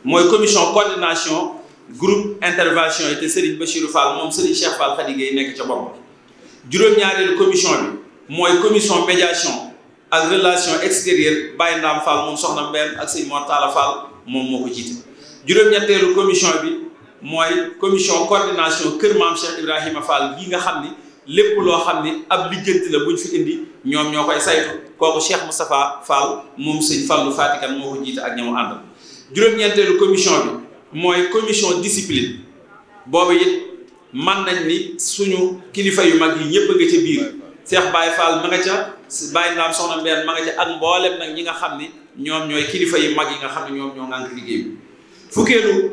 mooy commission coordination groupe intervention yi te sëriñ Bachirou Fall moom sëriñ Cheikh Fall Khady Gueye nekk ca bopp. juróom-ñaareelu commission bi mooy commission médiation ak relation extérieure Baye Ndam Fall moom soxna Mbène ak sëñ Mortala Fall moom moo ko jiite. juróom-ñetteelu commission bi mooy commission coordination kër maam Cheikh Ibrahima Fall gi nga xam ni lépp loo xam ni ab lijjanti la buñ fi indi ñoom ñoo koy saytu kooku Cheikh Moustapha Fall moom sëñ Fallu Fatikan moo ko jiite ak ñamu àndal. juróom-ñeenteelu commission bi mooy commission discipline boobu it man nañ ni suñu kilifa yu mag yi ñëpp a nga ca biir Cheikh Baye Fall ma nga ca Baye Ndam soxna Mbène ma nga ca ak mboolem nag ñi nga xam ni ñoom ñooy kilifa yu mag yi nga xam ne ñoom ñoo ngànk liggéey bi. fukkeelu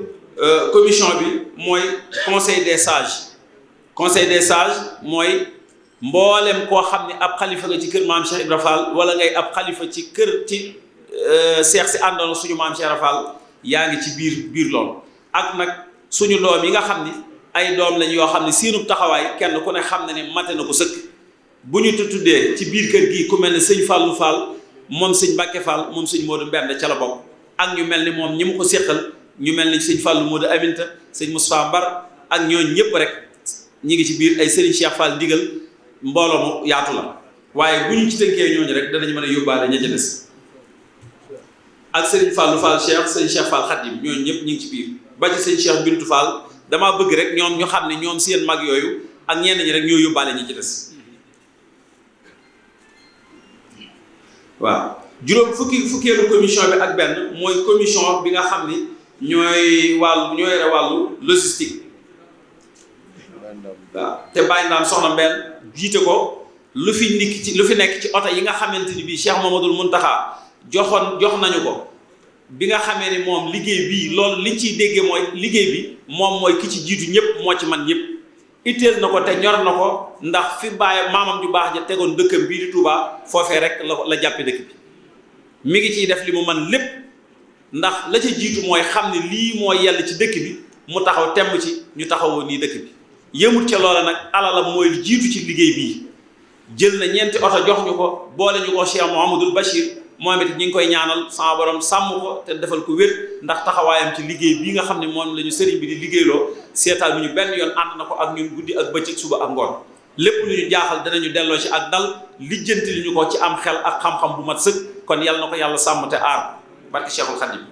commission bi mooy conseil des sages mooy mboolem koo xam ne ab xalifa nga ci kër maam Cheikh Ibra Fall wala ngay ab xalifa ci kër ci seex si àndoon suñu maam Cheikh Ibra Fall yaa ngi ci biir loolu ak nag suñu doom yi nga xam ni ay doom lañ yoo xam ne seenub taxawaay kenn ku ne xam ne ne mate na ko sëkk bu ñu tuddee ci biir kër gi ku mel ne sëñ Fallou Fall moom sëñ Mbacke Fall moom sëñ Modou Mbende ca la bokk ak ñu mel ni moom ñi mu ko séqal ñu mel ni sëñ Fallou Modou Aminta sëñ Moustapha Mbar ak ñooñu ñëpp rek ñi ngi ci biir ay sëriñ Cheikh Fall ndigal mbooloo mu yaatu la waaye bu ñu ci tënkee ñooñu rek danañ mën a yóbbaale ña ca des ak sëriñ Fallou Fall Cheikh sëñ Cheikh Fall Khadim ñooñu ñëpp ñu ngi ci biir ba ci sëñ Cheikh Bintou Fall damaa bëgg rek ñoom ñu xam ne ñoom seen mag yooyu ak ñenn ñi rek ñoo yóbbaale ñi ci des waaw. fukkeelu commission bi ak benn mooy commission bi nga xam ni ñooy yore wàllu logistique waaw te Baye Ndam soxna Mbène jiite ko lu fi nekk ci oto yi nga xamante ni bii Cheikh Mamadou Mountakha jox nañu ko bi nga xamee ni moom liggéey bii loolu liñ ciy déggee mooy liggéey bi moom mooy ki ci jiitu ñëpp moo ci man ñëpp itteel na ko te ñor na ko ndax fi bàyyi maamam ju baax ja tegoon dëkkam bii di Touba foofee rek la jàppe dëkk bi mi ngi ciy def li mu man lépp ndax la ca jiitu mooy xam ne lii moo yell ci dëkk bi mu taxaw temm ci ñu taxawoo nii dëkk bi yëmut ca loola nag alalam mooy jiitu ci liggéey bii jël na ñeenti oto jox ñu ko boole ñu ko Cheikh Mouhamadoul Bachir moom it ñi ngi koy ñaanal sama borom sàmm ko te defal ko wér ndax taxawaayam ci liggéey bii nga xam ne moom la ñu sëriñ bi di liggéeyloo seetaan bu ñu benn yoon ànd na ko ak ñun guddi ak bëccëg suba ak ngoon lépp lu ñu jaaxal danañu delloo ci ak dal lijjanti li ñu ko ci am xel ak xam-xam bu mat sëkk kon yàlla na ko yàlla sàmm te aar barke Cheikhul Khadim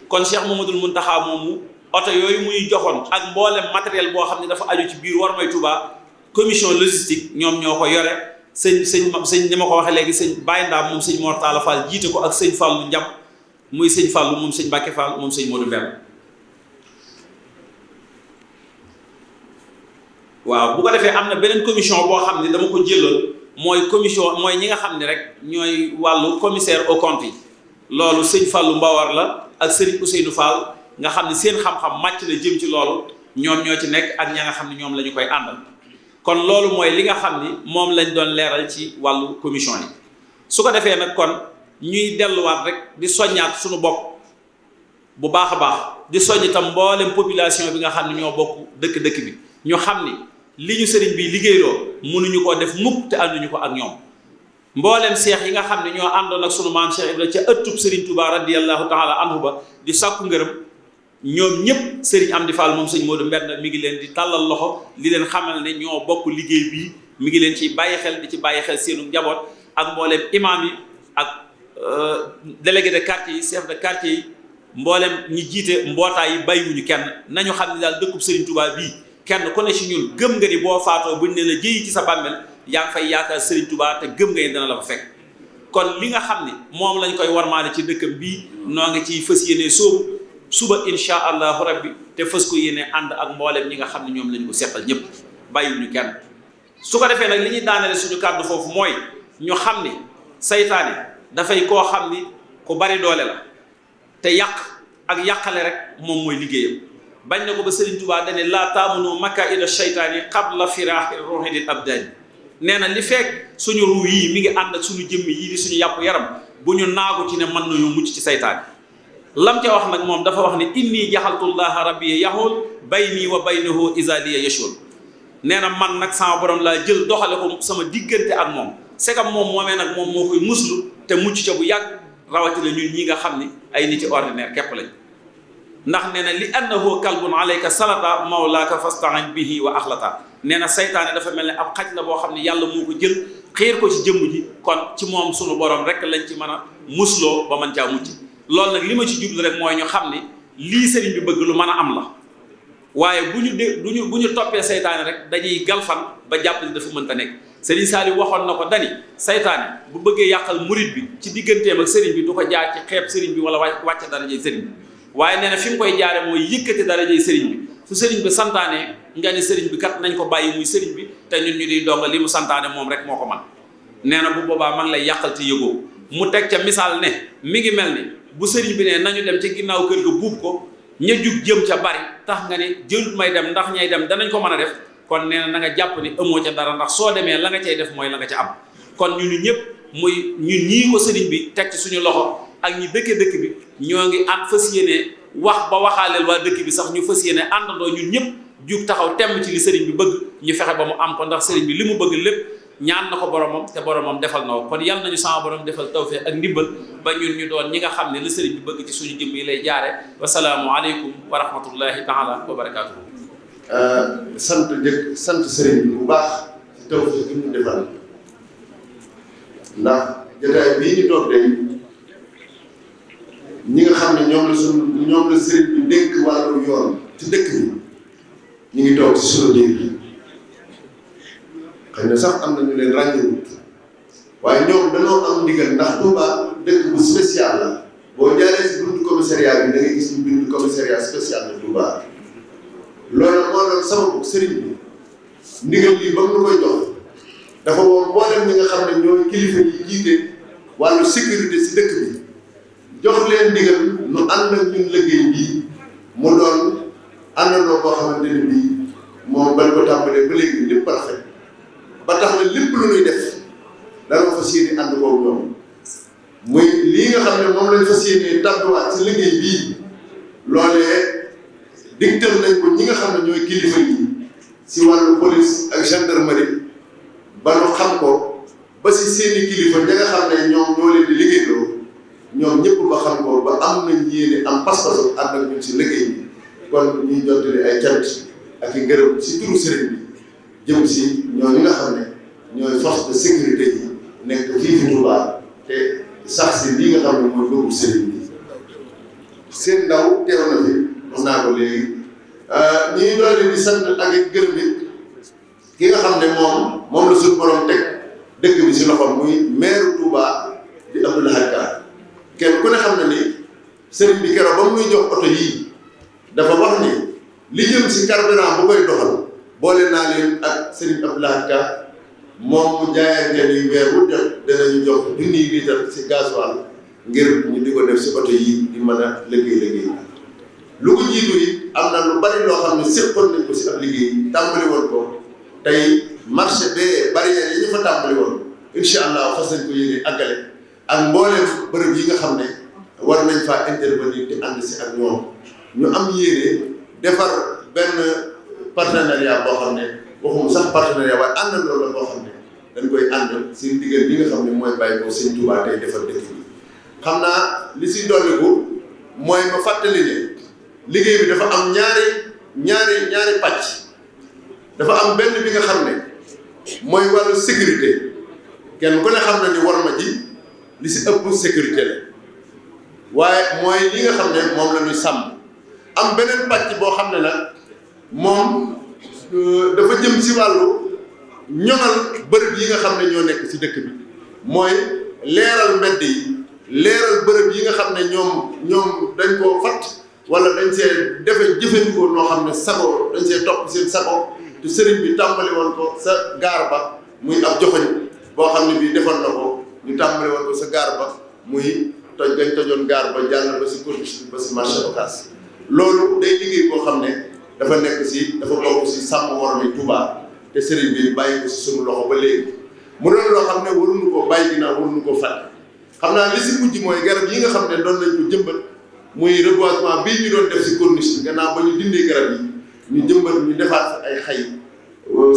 kon Cheikh Mamadou Mountakha moomu oto yooyu muy joxoon ak mboolem matériel boo xam ne dafa aju ci biir war may Touba commission logistique ñoom ñoo ko yore sëñ ni ma ko waxee léegi sëñ Baye Ndam moom sëñ Mortala Fall jiite ko ak sëñ Fallou Ndiam muy sëñ Fallou moom sëñ Mbacke Fall moom sëñ Modou Mbène waaw bu ko defee am na beneen commission boo xam ne dama ko jëloon mooy commission mooy ñi nga xam ne rek ñooy wàllu commissaire aux comptes yi loolu sëñ Fallou Mbawar la ak sëriñ Ousseynou Fall nga xam ne seen xam-xam màcc na jëm ci loolu ñoom ñoo ci nekk ak ña nga xam ne ñoom la ñu koy àndal kon loolu mooy li nga xam ni moom lañ doon leeral ci wàllu commission yi su ko defee nag kon ñuy delluwaat rek di soññaat suñu bopp bu baax a baax di soññ itam mboolem population bi nga xam ne ñoo bokk dëkk bi ñu xam ni li ñu sëriñ bi liggéeyloo mënuñu koo def mukk te ànduñu ko ak ñoom mboolem seex yi nga xam ne ñoo àndoon ak sunu maam Cheikh Ibrahima ca ëttub sëriñ Touba radiyallahu taala anhu ba di sàkku ngërëm ñoom ñëpp sëriñ Amdi Fall moom sëñ Modou Mbend mi ngi leen di tàllal loxo li leen xamal ne ñoo bokk liggéey bii mi ngi leen ciy bàyyi xel di ci bàyyi xel seenu njaboot ak mboolem imam yi ak délégué de quartier yi chef de quartier yi mboolem ñi jiite mbootaay yi bàyyiwuñu kenn nañu xam ne daal dëkkub sëriñ Touba bii kenn ku ne ci ñun gëm nga ni boo faatoo buñ ne la jëyi ci sa bàmmeel yaa ngi fay yaakaar sëriñ Touba te gëm nga ni dana la fa fekk kon li nga xam ni moom lañ koy warmaale ci dëkkam bii noo ngi ciy fës yéene sóobu suba insha allahu rabbi te fës ko yéene ànd ak mboolem ñi nga xam ne ñoom lañ ko seqal ñëpp bàyyiwuñu kenn su ko defee nag li ñuy daanale suñu kàddu foofu mooy ñu xam ni saytaane dafay koo xam ni ku bari doole la te yàq ak yàqale rek moom mooy liggéeyam bañ na ko ba Sëriñ Tuubaa dane laa taamunu makaida shaytaani qabla firaaxi ruuhi lil abdaani nee na li fekk suñu ruu yii mi ngi ànd ak suñu jëmm yii di suñu yàpp yaram bu ñu naagu ci ne mën nañoo mucc ci saytaane lam ca wax nag moom dafa wax ne inni jaxaltullaha rabbiya yaxul bayni wa baynahu isaliya yashul nee na man nag sama borom laa jël doxale ko sama diggante ak moom segam moom moomee nag moom moo koy muslu te mucc ca bu yàgg rawatina ñun ñi nga xam ni ay niti ordinaire képp lañ ndax nee na li annahu kalbun alayka salata mawlaaka fastain bihi wa axlata nee na saytaane dafa mel ne ab xaj la boo xam ne yàlla moo ko jël xiir ko ci jëmm ji kon ci moom sunu borom rek lañ ci mën a musloo ba mën caa mucc loolu nag li ma ci jublu rek mooy ñu xam ni lii sëriñ bi bëgg lu mën a am la waaye bu ñu toppee saytaane rek dañuy galfan ba jàpp ni dafa mënta nekk sëriñ Saliou waxoon na ko dani saytaane bu bëggee yàqal murit bi ci digganteem ak sëriñ bi du ko jaar ci xeeb sëriñ bi wala wàcce darajey sëriñ bi waaye nee na fi mu koy jaare mooy yëkkati darajey sëriñ bi su sëriñ bi santaane nga ni sëriñ bi kat nañ ko bàyyi muy sëriñ bi te ñun ñu di donga li mu santaane moom rek moo ko man nee na bu boobaa man lay yàqal te yëgoo mu teg ca misaal ne mi ngi mel ni bu sëriñ bi ne nañu dem ci ginnaaw kër ga buub ko ña jug jëm ca bari tax nga ni jëlut may dem ndax ñay dem danañ ko mën a def kon nee na nga jàpp ni amoo ca dara ndax soo demee la nga cay def mooy la nga ca am kon ñun ñëpp muy ñun ñii ko sëriñ bi teg ci suñu loxo ak ñi dëkke dëkk bi ñoo ngi ànd fas yéene wax ba waxaaleel waa dëkk bi sax ñu fas yéene àndandoo ñun ñëpp jug taxaw temm ci li sëriñ bi bëgg ñu fexe ba mu am ko ndax sëriñ bi li mu bëgg lépp ñaan na ko boromam te boromam defal na ko kon yal nañu sama borom defal tawfeex ak ndimbal ba ñun ñu doon ñi nga xam ne la sëriñ bi bëgg ci suñu jëmm yi lay jaare wasalaamu aleykum wa rahmatullahi taala wa barakatuhu sant sëriñ bi bu baax ci tawfeex gi mu defal ndax jotaay bii ñu toog day ñi nga xam ne ñoom la sëriñ bi dénk wàllu yoon ci dëkk bi ñu ngi toog ci suñu biir xëy na sax am na ñu leen ràññewut waaye ñoom dañoo am ndigal ndax Touba dëkk bu spécial la boo jaaree si buntu commissariat bi da ngay gis ñu bind commissariat spécial de Touba loolu moo doon sababu sëriñ bi ndigal lii ba mu koy jox dafa woo mboolem ñi nga xam ne ñooy kilifa yi jiite wàllu sécurité si dëkk bi jox leen ndigal nu ànd ak ñun liggéey bii mu doon àndandoo boo xamante ne bii moom bañ ko tàmbalee ba léegi lépp parfait ba tax na lépp lu ñuy def danga fas yéene ànd boobu ñoom muy lii nga xam ne moom lañ fas yéene tàbbiwaat ci liggéey bii loolee digtal nañ ko ñi nga xam ne ñooy kilifa yi si wàllu police ak gendarmerie ba nu xam ko ba si seeni kilifa ña nga xam ne ñoom ñoo leen di liggéeyloo ñoom ñëpp ba xam ko ba am nañ yéene am pas-pasu ànd ak ñun si liggéey bi kon ñuy jottali ay cant ak i ngërëm si turu sëriñ bi jëm si ñooñu nga xam ne ñooy force de sécurité yi nekk fii fi Touba te sax si lii nga xam ne mooy doogu sëriñ bi seen ndaw teew na fi wax naa ko léegi ñuy doole di sant ak gërëm it ki nga xam ne moom la suñu borom teg dëkk bi si loxoom muy maire Touba di Abdou Lahad Ka kenn ku ne xam ne ni sëriñ bi keroog ba mu nuy jox oto yii dafa wax ni li jëm si carburant bu koy doxal boole naa leen ak Serigne Abdou Lahad Ka moom mu jaayante ni weer wu jot danañu jox junniy litre si gasoil ngir ñu di ko def si oto yi di mën a liggéey lu ko jiitu it am na lu bari loo xam ne séqoon nañ ko si ab liggéey tàmbali woon ko tey marché bee barrière yi ñu fa tàmbali woon incha allah fas nañ ko yéene àggale ak mbooleem bërëb yi nga xam ne war nañ faa intervenir te ànd si ak ñoom ñu am yéene defar benn partenariat boo xam ne waxum sax partenariat waaye àndandoo la boo xam ne dañ koy ànd si diggante bi nga xam ne mooy bàyyi ko Sëñ Tuubaa tey defar dëkk bi. xam naa li si dolliku mooy ma fàttali ne liggéey bi dafa am ñaari pàcc. dafa am benn bi nga xam ne mooy wàllu sécurité kenn ku ne xam na ni war ma ji li si ëpp sécurité la waaye mooy li nga xam ne moom la ñuy sàmm am beneen pàcc boo xam ne nag moom dafa jëm si wàllu ñoŋal bërëb yi nga xam ne ñoo nekk si dëkk bi mooy leeral mbedd yi leeral bërëb yi nga xam ne ñoom dañ koo fat wala dañ see defe jëfandikoo noo xam ne sago dañ see topp seen sago te sëriñ bi tàmbali woon ko sa gaar ba muy ab joxoñ boo xam ne bii defoon na ko ñu tàmbali woon ko sa gaar ba muy toj gañ tojoon gaar ba jàll ba si corniche ba si marché Ocass loolu day liggéey boo xam ne dafa nekk si dafa bokk si sàmm wormay Touba te sëriñ bi bàyyi ko si suñu loxo ba léegi mu doon loo xam ne waruñu ko bàyyi ginnaaw waruñu ko fàtte xam naa li si mujj mooy garab yi nga xam ne doon nañ ko jëmbat muy reboisement bii ñu doon def si corniche bi gannaaw ba ñu dindee garab yi ñu jëmbat ñu defaat ay xay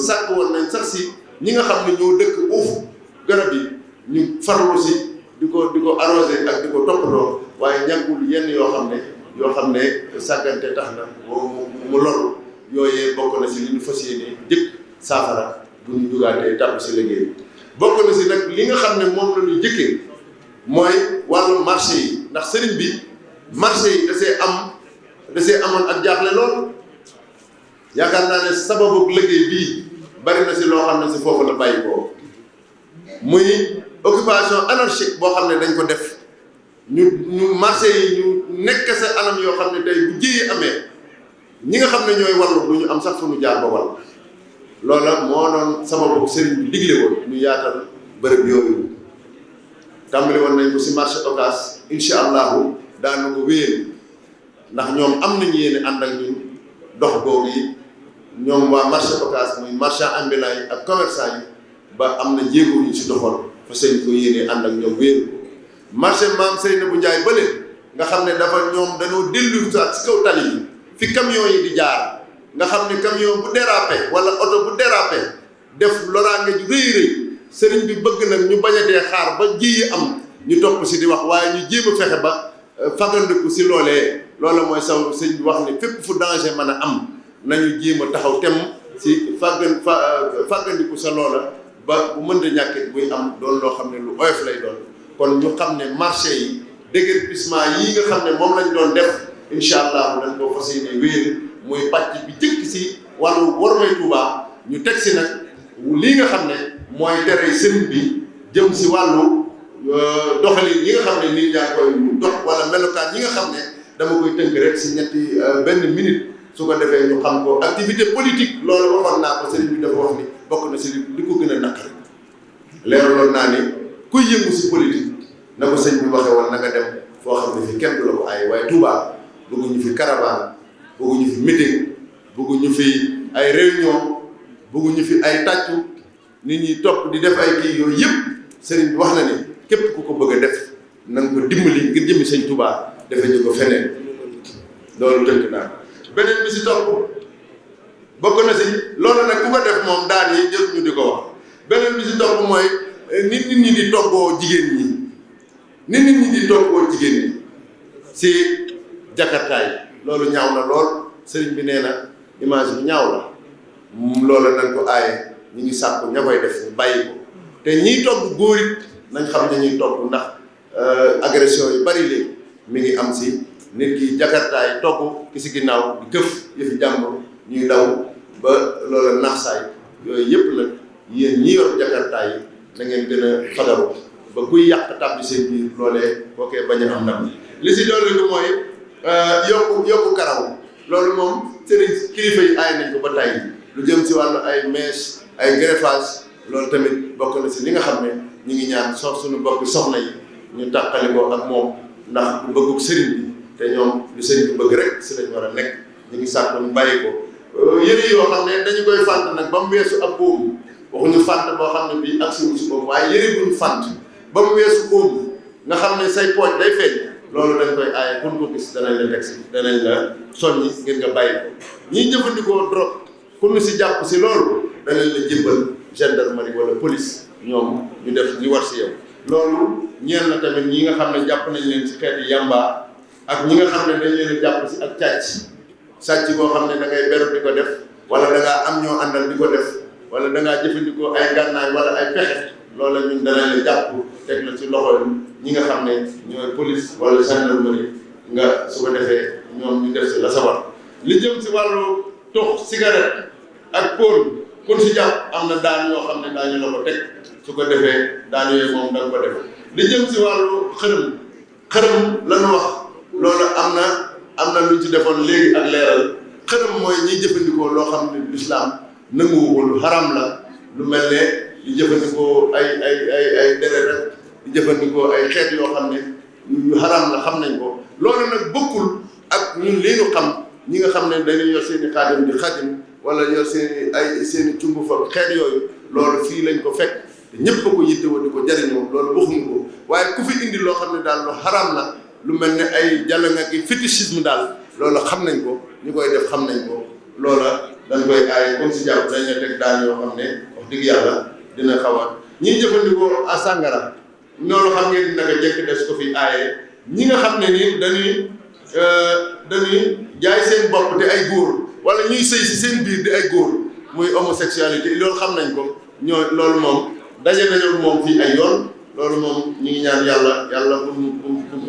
sàkk woon nañ sax si ñi nga xam ne ñoo dëkk uuf garab yi ñu farlu si di ko arrosé ak di ko toppatoo waaye ñàkkul yenn yoo xam ne sàggante tax na mu loru yooyee bokk na si li ñu fas yéene jëkk saafara bu ñu jugaatee tàbb si liggéey bokk na si nag li nga xam ne moom la ñu jëkkee mooy wàllu marché yi ndax sëriñ bi marché yi da see amoon ak jaaxle lool yaakaar naa ne sababu liggéey bii bari na si loo xam ne si foofu la bàyyi ko muy occupation anarchique boo xam ne dañ ko def ñu marché yi ñu nekk sa anam yoo xam ne tey bu jiyee amee ñi nga xam ne ñooy wallu du ñu am sax fu ñu jaar ba wall loola moo doon sababu sëriñ bi digle woon ñu yaatal bërëb yooyu tàmbali woon nañ ko si marché Ocass incha allahu daanu ko wéyal ndax ñoom am nañu yéene ànd ak ñun dox googu yi ñoom waa marché Ocass muy marchand ambulant yi ak commerçant yi ba am na jéego ñu si doxoon fa seen ko yéene ànd ak ñoom wéeru marché Maam Seynabou Ndiaye bële nga xam ne dafa ñoom dañoo dellu si kaw tali yi fi camion yi di jaar nga xam ne camion bu dérapé wala oto bu dérapé def loraange ju rëy rëy sëriñ bi bëgg nag ñu bañatee xaar ba ji yi am ñu topp si di wax waaye ñu jéem a fexe ba fagandiku si loola mooy saw sëñ bi wax ne fépp fu danger mën a am nañu jéem a taxaw tem si fàggandiku sa loola ba bu mënta ñàkkit buy am doon loo xam ne lu oyof lay doon kon ñu xam ne marché yi déguerpissement yi nga xam ne moom lañ doon def incha allah dañ ko fas yéene wéer muy pàcc bi jëkk si wàllu wormay Touba ñu teg si nag lii nga xam ne mooy tere sëriñ bi jëm si wàllu doxalin yi nga xam ne nit ñaa koy dox wala melokaan yi nga xam ne dama koy tënk rek si ñetti benn minute su ko defee ñu xam ko activité politique loolu waxoon naa ko sëriñ bi dafa wax ni bokk na si li ko gën a naqari leeraloon naa ni kuy yëngu si politique na ko sëñ bi waxee woon na nga dem foo xam ne fi kenn du la ko ay waaye Touba bëgguñu fi caravane bëgguñu fi meeting bëgguñu fi ay réunion bëgguñu fi ay tàccu nit ñi topp di def ay kii yooyu yëpp sëriñ bi wax na ni képp ku ko bëgg a def na nga ko dimbali ngir jëmmi sëñ Touba defe ñu ko feneen loolu tënk naa beneen bi si topp bokk na si loolu nag ku ko def moom daan yi jël ñu di ko wax beneen bi si topp mooy nit ñi di toggoo jigéen ñi si jakartaay loolu ñaaw na lool sëriñ bi nee na image bi ñaaw la loolu nañ ko aaye ñu ngi sàkku ña koy def ñu bàyyi ko te ñiy togg góor it nañ xam ne ñuy togg ndax agression yu bari léegi mi ngi am si nit ki jakartaay togg ki si ginnaaw di këf yëfi jàmbur ñuy daw ba loola naxsaay yooyu yëpp nag yéen ñi yor jakartaay yi na ngeen gën a fagaru ba kuy yàq tàbbi seen biir loolee bookee bañ a am ndam li si dolli ko mooy yokku karaw loolu moom sëriñ kilifa yi aay nañ ko ba tey lu jëm si wàllu ay mèche ay greffage loolu tamit bokk na si li nga xam ne ñu ngi ñaan suñu bokk soxna yi ñu tàqali ko ak moom ndax bu bëgguk sëriñ bi te ñoom lu sëriñ bi bëgg rek si lañ war a nekk ñu ngi sàkk ñu bàyyi ko yëre yoo xam ne dañu koy fànt nag ba mu weesu ab boobu waxuñu fànt boo xam ne bii ak si boobu waaye yëre buñu fànt ba mu weesu boobu nga xam ne say pooj day feeñ loolu dañ koy aaye kun ko gis danañ la teg si danañ la soññi ngir nga bàyyi ko ñiy jëfandikoo drogue ku ñu si jàpp si loolu danañ la jébbal gendarmerie wala police ñoom ñu def li war si yow loolu ñeel na tamit ñi nga xam ne jàpp nañ leen si xeeti yamba ak ñi nga xam ne dañ leen a jàpp si ak sàcc boo xam ne da ngay beru di ko def wala da ngaa am ñoo àndal di ko def wala da ngaa jëfandikoo ay gànnaay wala ay pexe loola ñun danañ la jàpp teg la ci loxo ñi nga xam ne ñooy police wala gendarmerie nga su ko defee ñoom ñu def si la sawar li jëm si wàllu tux cigarette ak kon si jàpp am na daan yoo xam ne daañu la ko teg su ko defee daan yooyu moom da nga ko def li jëm si wàllu xërëm la ñu wax loolu am na luñ ci defoon léegi ak leeral xërëm mooy ñiy jëfandikoo loo xam ne lislaam nanguwul lu xaram la lu mel ne di jëfandikoo ay deret rek di jëfandikoo ay xeet yoo xam ne yu xaram la xam nañ ko loolu nag bokkul ak ñun li ñu xam ñi nga xam ne dañuy yor seen i xaadim di xaadim wala yor seen i cumbu fa xeet yooyu loolu fii lañ ko fekk te ñëpp ko yittewoo di ko jariñoo loolu waxuñu ko waaye ku fi indi loo xam ne daal lu xaram la lu mel ne ay jàll nga ki fétichisme daal loolu xam nañ ko ñu koy def xam nañ ko loola dañ koy aaye comme si jàpp dañ la teg daan yoo xam ne wax dëgg yàlla dina xaw a ñiy jëfandikoo a sàngara loolu xam ngeen naka jekk des ko fi aaye ñi nga xam ne ni dañuy jaay seen bopp te ay góor wala ñuy sëy si seen biir di ay góor muy homosexualité loolu xam nañ ko loolu moom daje nañu moom fii ay yoon loolu moom ñu ngi ñaan yàlla bu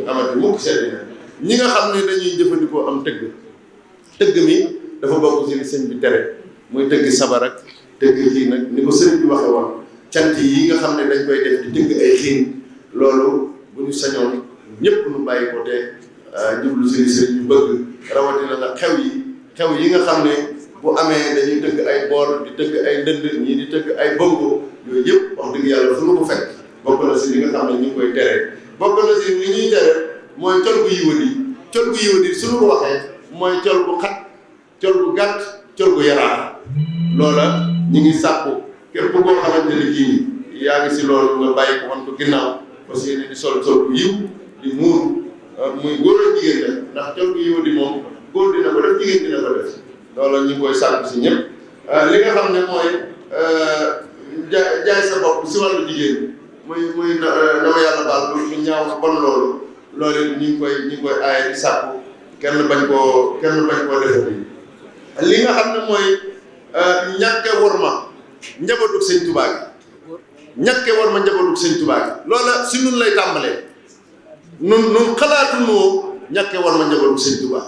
amati mukk seetlu ñi nga xam ne dañuy jëfandikoo am tëgg mi dafa bokk ci li sëñ bi tere muy tëgg sabar ak tëgg xiin nag ni ko sëñ bi waxe woon cant yi nga xam ne dañ koy def di tëgg ay xiin loolu bu ñu sañoon ñëpp nu bàyyi ko te jublu si li sëñ bi bëgg rawatina la xew yi nga xam ne bu amee dañuy tëgg ay bool di tëgg ay ndënd ñii di tëgg ay bongo yooyu yëpp wax dëgg yàlla fu nu ko fekk bokk na si li nga xam ne ñu ngi koy tere bokk na si li ñuy tere mooy col gu yiwadi suñu ko waxee mooy col gu xat col gu gàtt col gu yaraa loola ñu ngi sàkku képp koo xamante ne kii yaa ngi si loolu nga bàyyi ko wan ko ginnaaw parce que di sol bu yiw di muur muy góor ak jigéen la ndax col gu yiwadi moom góor dina ko def jigéen dina ko def loola ñu ngi koy sàkku si ñëpp li nga xam ne mooy jaay sa bopp si wàllu jigéen muy na ma yàlla baal lu ñaaw bon loolu ñu ngi koy aaye di sàkku kenn bañ koo defati li nga xam ne mooy ñàkke worma njabootu sëñ Tuubaa gi ñàkke worma njabootu sëñ Tuubaa gi loola si nun lay tàmbalee nun xalaatu noo ñàkke worma njabootu sëñ Tuubaa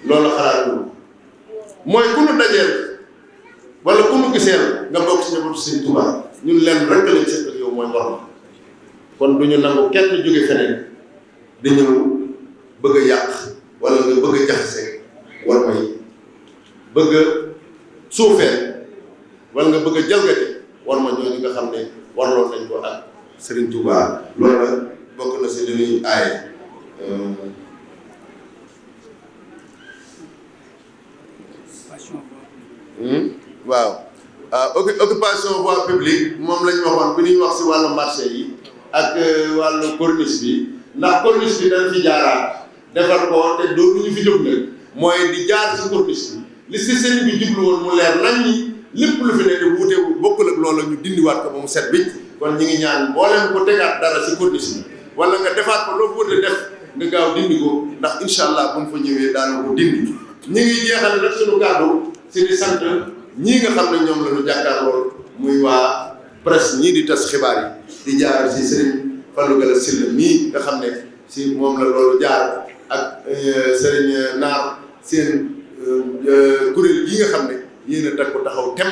loola xalaatu noo mooy ku nu dajeel wala ku nu giseel nga bokk si njabootu sëñ Tuubaa ñun leen rek lañ seet ak yow mooy worma kon du ñu nangu kenn jóge feneen di ñëw bëgg a yàq wala nga bëgg a jaxase war ma yi bëgg a suufeel wala nga bëgg a jalgate war ma ñooñu nga xam ne warloon nañ ko ak Serigne Touba loolu bokk na si li ñuy aaye waaw occupation voie publique moom lañ waxoon bi ñuy wax si wàllu marché yi ak wàllu corniche bi ndax corniche bi dañ fi jaaraat defar ko te dootuñu fi jóg nag mooy di jaar si corniche bi li si sëriñ bi jublu woon mu leer nañ ñi lépp lu fi ne te wuute bokkul ak loola ñu dindiwaat ko ba mu set bi kon ñi ngi ñaan mbooleem ko tegaat dara si corniche bi wala nga defaat ko loo wute def nga gaaw dindi ko ndax incha allah bu mu fa ñëwee daana ko dindi ñi ngi jeexale nag suñu kàddu si di sant ñii nga xam ne ñoom la ñu jàkkaarloo muy waa presse ñii di tas xibaar yi di jaar si Serigne Fallou Gala Sylla mii nga xam ne si moom la loolu jaar ak Serigne Naar seen kuréel yi nga xam ne yéen a teg ko taxaw tem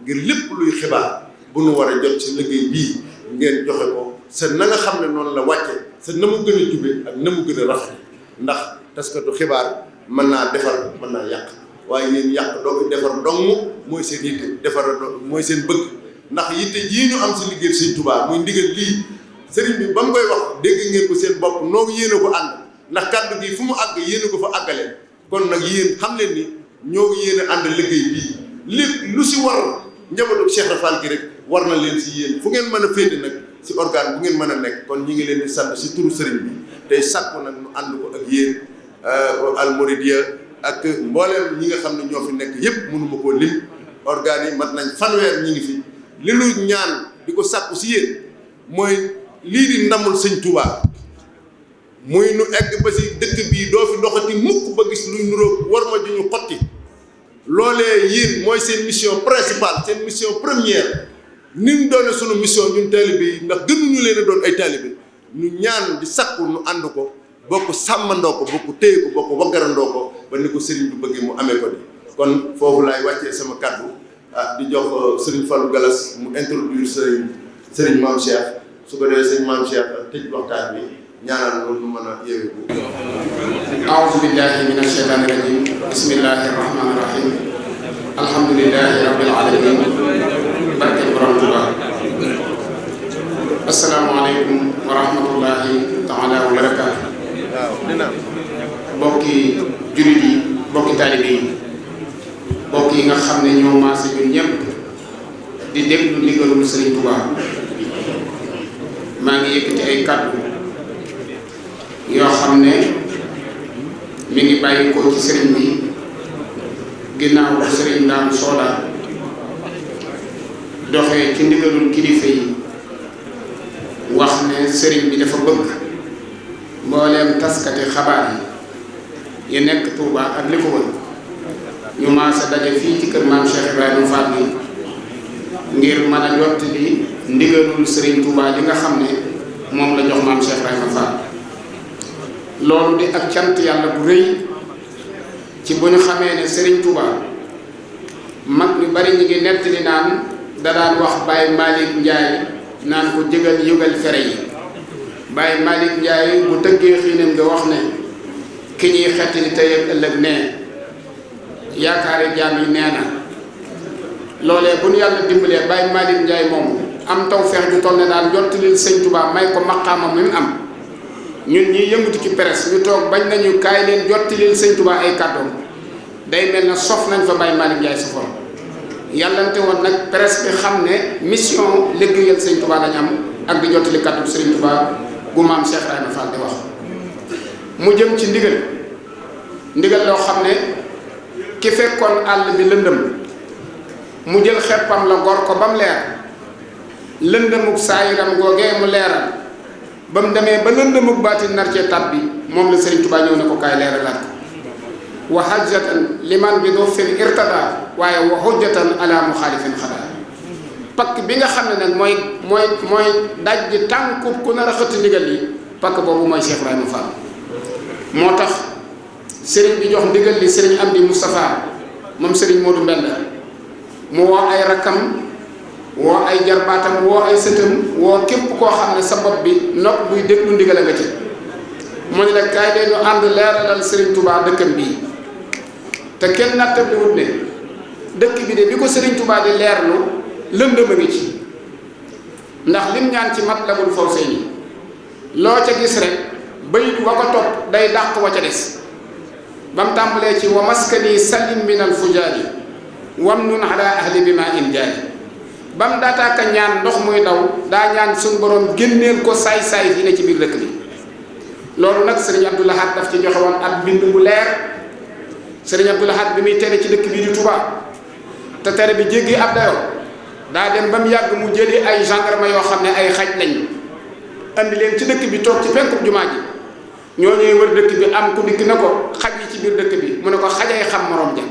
ngir lépp luy xibaar bu nu war a jot si liggéey bii ngeen joxe ko sa na nga xam ne noonu la wàcce sa na mu gën a jube ak na mu gën a rafet ndax taskatu xibaar mën naa defar mën naa yàq waaye yéen yàq doo defar dong mooy seen yitte defar mooy seen bëgg ndax yitte yii ñu am si liggéey Sëñ Tuubaa muy ndigal lii sëriñ bi ba mu koy wax dégg ngeen ko seen bopp noo yéen a ko ànd ndax kàddu gi fu mu àgg yéen a ko fa àggalee kon nag yéen xam leen ni ñoo yéen a ànd liggéey bii lépp lu si war njabootu Cheikh Rafal gi rek war na leen si yéen fu ngeen mën a féete nag si organe bu ngeen mën a nekk kon ñi ngi leen di sant si turu sëriñ bi tey sàkku nag ñu ànd ko ak yéen almoridia ak mbooleem ñi nga xam ne ñoo fi nekk yépp mënuma koo lim organes yi mat nañ fanweer ñi ngi fi li lu ñaan di ko sàkku si yéen mooy lii di ndamul sëñ Touba muy nu egg ba si dëkk bii doo fi doxati mukk ba gis luy nuróog war ma ju ñu xotti loolee yéen mooy seen mission principale seen mission première ni mu doone sunu mission ñun taalibe yi ndax gënuñu leen a doon ay taalibe ñu ñaan di sakku nu ànd ko bokk sàmmandoo ko bokk téye ko bokk waggarandoo ko ba ni ko sëriñ bi bëggee mu amee ko ni kon foofu laay wàccee sama kàddu di jox sëriñ Fallou Galas mu introduire sëriñ Maam Cheikh su ko defee sëriñ Maam Cheikh tëj waxtaan bi ñaanal loolu mën a yeeweeku. أعوذ بالله من الشيطان الرجيم بسم الله الرحمن الرحيم الحمد لله رب العالمين barke Borom Tuuba assalaamu aleykum wa rahmatullahi taala wa barakaatu bokki jullit yi bokki taalibe yi bokk yi nga xam ne ñoo maase ñun ñëpp di déglu ndigalul Sëriñ Tuuba maa ngi yëkkati ay kàddu yoo xam ne mi ngi bàyyi ko ci sëriñ bi ginnaaw ko sëriñ Ndaam Sooda doxee ci ndigalul kilifa yi wax ne sëriñ bi dafa bëgg mbooleem taskati xabaar yi nekk Touba ak li ko wër ñu maase daje fii ci kër maam Cheikh Ibrahima Fall bi ngir mën a jottali ndigalul sëriñ Touba li nga xam ne moom la jox maam Cheikh Ibrahima Fall loolu di ak cant yàlla bu rëy ci bu ñu xamee ne sëriñ Touba mag ñu bari ñu ngi nettali naan da daan wax Baye Malick Ndiaye naan ko jëgal yëgal fere yi Baye Malick Ndiaye bu tëggee xiinam nga wax ne ki ñuy xettali tey ak ëllëg nee yaakaari jaam yi nee na loolee bu ñu yàlla dimbalee Baye Malick Ndiaye moom am taw feex ju toll ne daan jottalil sëñ Touba may ko maqaama mi mu am ñun ñi yëngatu ci presse ñu toog bañ nañu kaay leen jottalil sëñ Touba ay kàddoom day mel na sof nañ fa Baye Malick Ndiaye sofoon yàllante woon nag presse bi xam ne mission liggéeyal sëñ Touba lañ am ak di jottali kàddu sëriñ Touba gu maam Cheikh Ibrahima Fall di wax mu jëm ci ndigal loo xam ne ki fekkoon àll bi lëndëm mu jël xeppam la gor ko ba mu leer lëndëmuk saayiram googee mu leeral ba mu demee ba lëndëmuk baatin nar cee tab bi moom la sëriñ Touba ñëw ne ko kaay leeralaat ko wa hajjatan liman bi doo fil irtada waaye wa hujjatan ala muxaalifin xadaa pakk bi nga xam ne nag mooy daj ji tànku ku nar a xëtt ndigal yi pakk boobu mooy Cheikh Ibrahima Fall moo tax sëriñ bi jox ndigal li sëriñ Amdi Moustapha moom sëriñ Modou Mbenda mu woo ay rakkam woo ay jarbaatam woo ay sëtam woo képp koo xam ne sa bopp bi nopp buy déglu ndigal a nga ci mu ne la kaay dee ñu ànd leeralal sëriñ Touba dëkkam bii te kenn nattabli wut ne dëkk bi de bi ko sëriñ Touba di leerlu lëndëm a ngi ci ndax lim ñaan ci Matlabul Fawzayni loo ca gis rek bayit wa ko topp day dàq wa ca des ba mu tàmbalee ci wa maskani salim min al fujaari wam nun ala ahli bi ma in jaari ba mu daataaka ñaan ndox muy daw daa ñaan suñ borom génneel ko saay-saay yi ne ci biir dëkk bi loolu nag sëriñ Abdou Lahad daf ci joxe woon ak bind bu leer sëriñ Abdou Lahad bi muy tere ci dëkk bii di Touba te tere bi jéggi ab dayoo daa dem ba mu yàgg mu jëli ay gendarme yoo xam ne ay xaj lañ andi leen ci dëkk bi toog ci penku jumaa ji ñoo ñuy wër dëkk bi am ku dikk na ko xaj yi ci biir dëkk bi mu ne ko xajay xam morom ja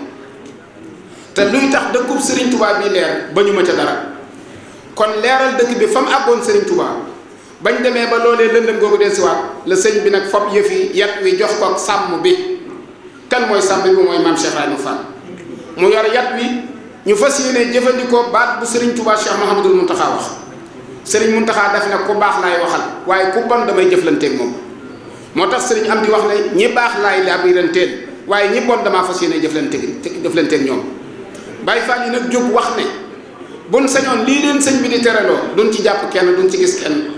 te luy tax dëkkub sëriñ Touba bii leer ba ñu ma ca dara kon leeral dëkk bi fa mu àggoon sëriñ Touba bañ demee ba loolee lëndëm googu del siwaat la sëñ bi nag fob yëfi yat wi jox ko sàmm bi kan mooy sàmm bi mooy maam Cheikh Ibrahima Fall mu yor yat wi ñu fas yéene jëfandikoo baat bu sëriñ Touba Cheikh Mouhamadul Mountakha wax sëriñ Mountakha def na ku baax laay waxal waaye ku bon damay jëflanteeg moom moo tax sëriñ am di wax ne ñi baax laay labiranteel waaye ñi bon damaa fas yéene jëflanteeg ñoom Baye Fall yi nag jóg wax ne buñ sañoon lii leen sëñ bi di tereloo duñ ci jàpp kenn duñ ci gis kenn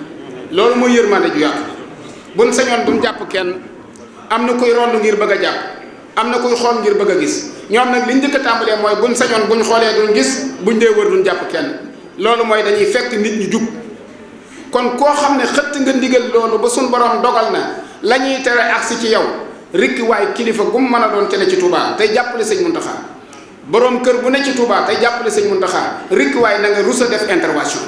loolu mooy yërmande ju yaatu buñ sañoon duñ jàpp kenn am na kuy rond ngir bëgg a jàpp am na kuy xool ngir bëgg a gis ñoom nag liñ njëkk a tàmbalee mooy buñ sañoon buñ xoolee duñ gis buñ dee wër duñ jàpp kenn loolu mooy dañuy fekk nit ñi jub kon koo xam ne xëtt nga ndigal loolu ba suñ borom dogal na la ñuy tere agsi ci yow rikki waay kilifa gu mu mën a doon te ne ci Touba tey jàppale sëñ Muntaxa borom kër bu ne ci Touba tey jàppale sëñ Muntaxa rikki waay na nga rus a def intervention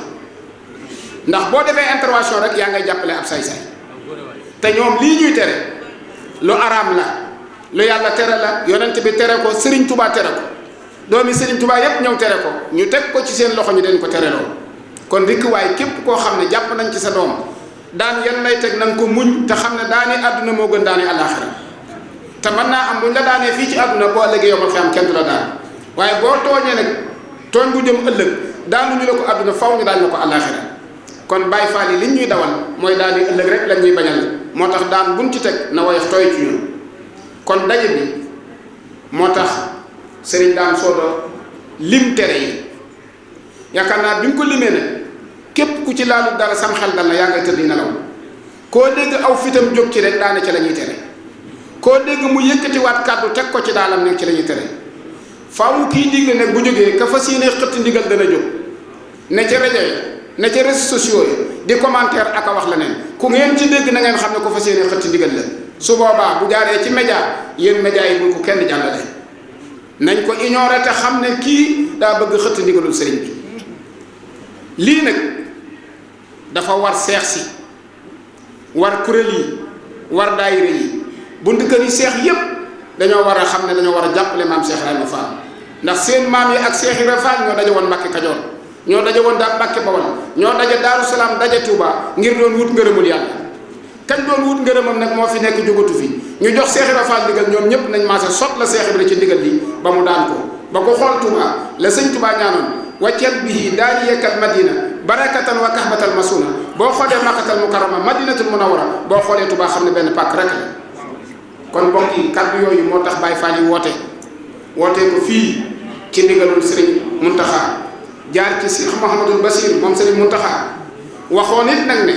ndax boo defee intervention rek yaa ngay jàppale ab say-say te ñoom lii ñuy tere lu araam la lu yàlla tere la yonent bi tere ko Serigne Touba tere ko doomi Serigne Touba yépp ñëw tere ko ñu teg ko ci seen loxo ñu den ko tere loolu kon rikki waay képp koo xam ne jàpp nañ ci sa doom daan yan lay teg na nga ko muñ te xam ne daani àdduna moo gën daani àllaaxira te mën naa am buñ la daanee fii ci àdduna boo ëllëgee yomal fi am kenn du la daan waaye boo tooñee nag tooñ bu jëm ëllëg daanuñu la ko àdduna faw ñu daan la ko àllaaxira kon Baay Faal yi liñ ñuy dawal mooy daani ëllëg rek lañ ñuy bañal moo tax daan buñ ci teg na woyof tooy ci ñun kon daje bi moo tax sëriñ Daam Soodo lim tere yi yaakaar naa bi mu ko limee nag képp ku ci laalu dara sam xel dal na yaa ngay tëdd nelaw koo dégg aw fitam jóg ci rek daana ci la ñuy tere koo dégg mu yëkkatiwaat kàddu teg ko ci daalam nekk ci la ñuy tere faaw kii digle nag bu jógee ka fas yéene xëtt ndigal dana jóg ne ca rajo yi ne ca réseaux sociaux yi di commentaire ak a wax la neen ku ngeen ci dégg na ngeen xam ne ko fas yéene xëtt ndigal la su boobaa bu jaaree ci média yéen média yi bu ko kenn jàllale nañ ko ignorer te xam ne kii daa bëgg xëtt ndigalul sëriñ bi lii nag dafa war seex si war kuréel yi war daayira yi buntu kër yi seex yépp dañoo war a xam ne dañoo war a jàppale maam Cheikh Ibrahima Fall ndax seen maam yi ak Cheikh Ibrahima Fall ñoo daje woon Mbàkke Kajoor ñoo daje woon daa Mbàkke Bawol ñoo daje Daaru Salaam daje Touba ngir doon wut ngërëmul yàlla kañ doon wut ngërëmam nag moo fi nekk jógatu fi ñu jox Cheikh Ibrahima Fall ndigal ñoom ñëpp nañ maase sot la Cheikh Ibrahima ci ndigal li ba mu daan ko ba ko xool Touba la sëñ Touba ñaanoon waccal bihi daaniyakal madina barakatan wa kahbatal masuna boo xoolee makkatal mukarrama madinatul munawwara boo xoolee Touba xam ne benn pàkk rek la kon mbokk yi kàddu yooyu moo tax Baye Fall yi wootee ko fii ci ndigalul Serigne Mountakha jaar ci Cheikh Mouhamadul Bassir moom Serigne Mountakha waxoon it nag ne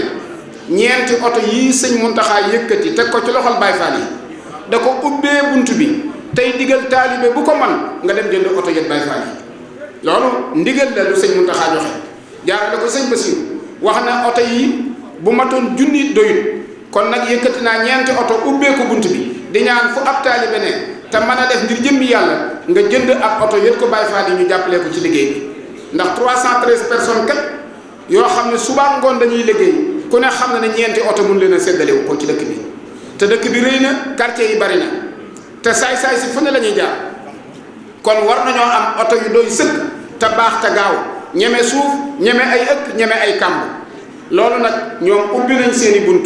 ñeenti oto yii sëñ Mountakha yëkkati teg ko ci loxol Baye Fall yi da ko ubbee bunt bi tey digal taalibe bu ko man nga dem jënd oto yet Baye Fall yi loolu ndigal la lu sëñ Mountakha joxe jaarale ko sëñ Bassir wax na oto yi bu matoon junni doyut kon nag yëkkati naa ñeenti oto ubbee ko bunt bi di ñaan fu ab taalibe ne te mën a def ngir jëmmi yàlla nga jënd ab oto yët ko Baye Fall yi ñu jàppalee ko ci liggéey bi ndax 313 personnes kat yoo xam ne suba ngoon dañuy liggéey ku ne xam na ne ñeenti oto mun leen a séddalewu ko ci dëkk bi te dëkk bi rëy na quartier yi bari na te saay-saay si fu ne la ñuy jaar kon war nañoo am oto yu doy sëkk te baax te gaaw ñeme suuf ñeme ay ëkk ñeme ay kàmb loolu nag ñoom ubbi nañ seeni bunt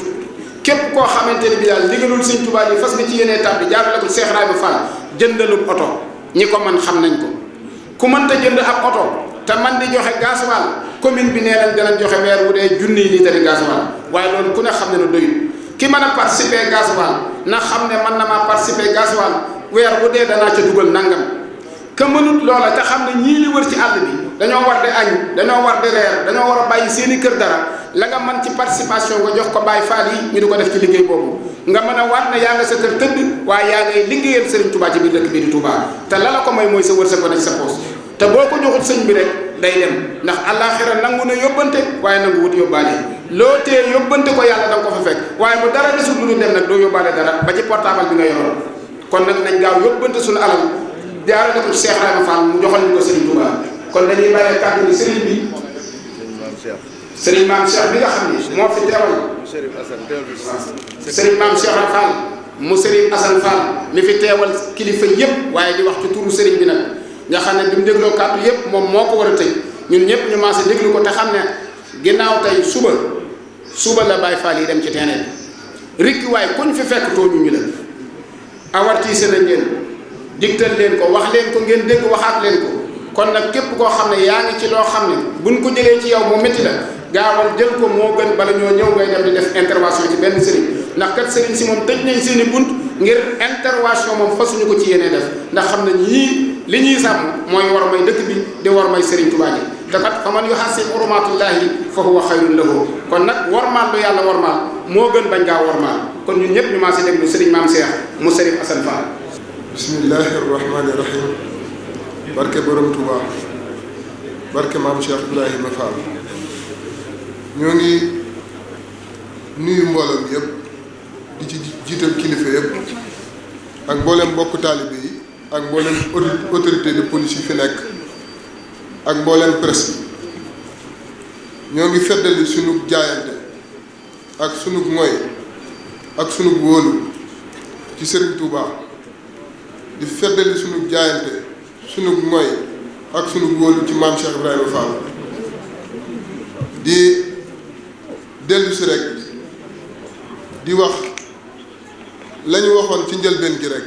képp koo xamante ne bi daal ndigalul sëñ Tuubaa yi fas nga ci yéenee tàbbi jaarale ko Cheikh Ibrahima Fall jëndalub oto ñi ko man xam nañ ko ku mënta jënd ab oto te man di joxe gasoil commune bi nee nañ danañ joxe weer wu dee junniy litre gasoil waaye loolu ku ne xam ne ne doyul ki mën a participer gasoil na xam ne man na maa participer gasoil weer wu dee danaa ca dugal nangam ka mënut loola te xam ne ñii li wër ci àll bi dañoo war di añ dañoo war di reer dañoo war a bàyyi seeni kër dara la nga mën ci participation nga jox ko Baye Fall yi ñu di ko def ci liggéey boobu nga mën a waat ne yaa nga sa kër tëdd waaye yaa ngay liggéeyal Serigne Touba ci biir dëkk bi di Touba te la la ko may mooy sa wërsëg ko na ci sa poos te boo ko joxut sëñ bi rek day dem ndax àllaaxira nangu na yóbbante waaye nangu wut yóbbaale loo tee yóbbante ko yàlla da nga ko fa fekk waaye bu dara desul lu dul dem nag doo yóbbaale dara ba ci portable bi nga yoroon kon nag nañ gaaw yóbbante suñu alal jaarale ko ci Cheikh Ibrahima Fall mu joxal ñu ko Serigne Touba kon dañuy bàyyee kàddu ni Serigne bi Serigne Maam Cheikh bi nga xam ne moo fi teewal Serigne Maam Cheikh Fall mu Serigne Assane Fall mi fi teewal kilifa yëpp waaye di wax ci turu Serigne bi nag nga xam ne bi mu dégloo kàddu yëpp moom moo ko war a tëj ñun ñëpp ñu maase déglu ko te xam ne ginnaaw tey suba la Baye Fall yi dem ci terrain bi rikki waaye kuñ fi fekk tooñu ñu la awartiise nañ leen digtal leen ko wax leen ko ngeen dégg waxaat leen ko kon nag képp koo xam ne yaa ngi ci loo xam ne buñ ko jëlee ci yow mu métti la gaawal jël ko moo gën bala ñoo ñëw ngay dem di def intervention ci benn sëriñ ndax kat sëriñ si moom tëj nañ seeni bunt ngir intervention moom fasuñu ko ci yéenee def ndax xam ne ñii li ñuy sàmm mooy war may dëkk bi di war may sëriñ Tuubaa ji te kat fa man yuhassib hurumatullahi fa huwa xayrun lahu kon nag warmaal lu yàlla warmaal moo gën bañ gaa warmaal kon ñun ñëpp ñu maa si déglu sëriñ Maam Cheikh mu Sëriñ Assane Fall. bismillahi rahmaani rahim barke borom Touba barke maam Cheikh Ibrahima Fall ñoo ngi nuyu mbooloo mi yëpp di ci jiital kilifa yëpp ak mboolem bokk taalibe yi ak mboolem autorité de police yi fi nekk ak mboolem presse bi ñoo ngi feddali sunu jaayante ak sunu moy ak sunu wóolu ci Serigne Touba di feddali sunu jaayante sunu moy ak sunu wóolu ci maam Cheikh Ibrahima Fall di dellu si rek di wax la ñu waxoon ci njëlbeen gi rek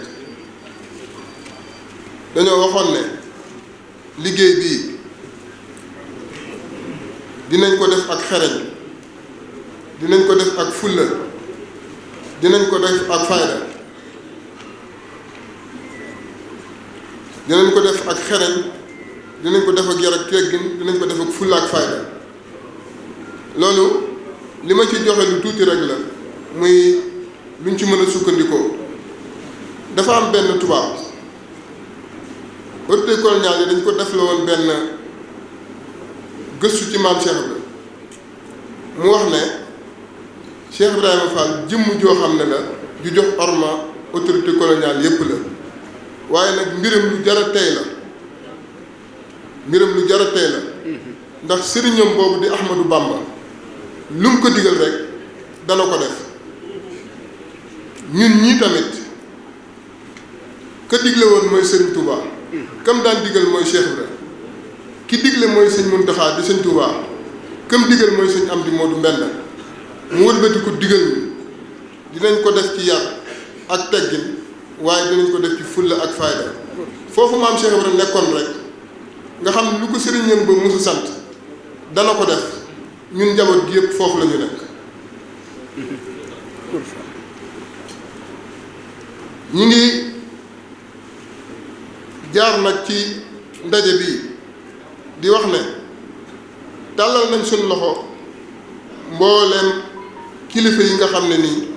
dañoo waxoon ne liggéey bii dinañ ko def ak xereñ dinañ ko def ak fulla dinañ ko def ak fayda dinañ ko def ak xereñ dinañ ko def ak yar ak teggin dinañ ko def ak fulla ak fayda loolu li ma ci joxe lu tuuti rek la muy luñ ci mën a sukkandikoo dafa am benn tubaab autorité coloniale yi dañ ko def la woon benn gëstu ci maam Cheikh Ibrahima mu wax ne Cheikh Ibrahima Fall jëmm joo xam ne la ju jox orma autorité coloniale yépp la waaye nag mbiram lu jar a tey la ndax sëriñam boobu di Ahmadou Bamba lu mu ko digal rek dana ko def ñun ñii tamit ka digle woon mooy Serigne Touba kam daan digal mooy Cheikh Ibrahima ki digle mooy sëñ Muntaxa di sëñ Touba kam digal mooy sëñ Amdi Moodu Mbenda mu wëlbati ko digal ñu dinañ ko def ci yar ak teggin waaye dinañ ko def ci fulla ak fayda foofu maam Cheikh Ibrahima nekkoon rek nga xam ne lu ko sëriñam ba musu sant dana ko def ñun njaboot gi yëpp foofu la ñu nekk ñu ngi jaar nag ci ndaje bi di wax ne tàllal nañ suñ loxo mbooleem kilifa yi nga xam ne nii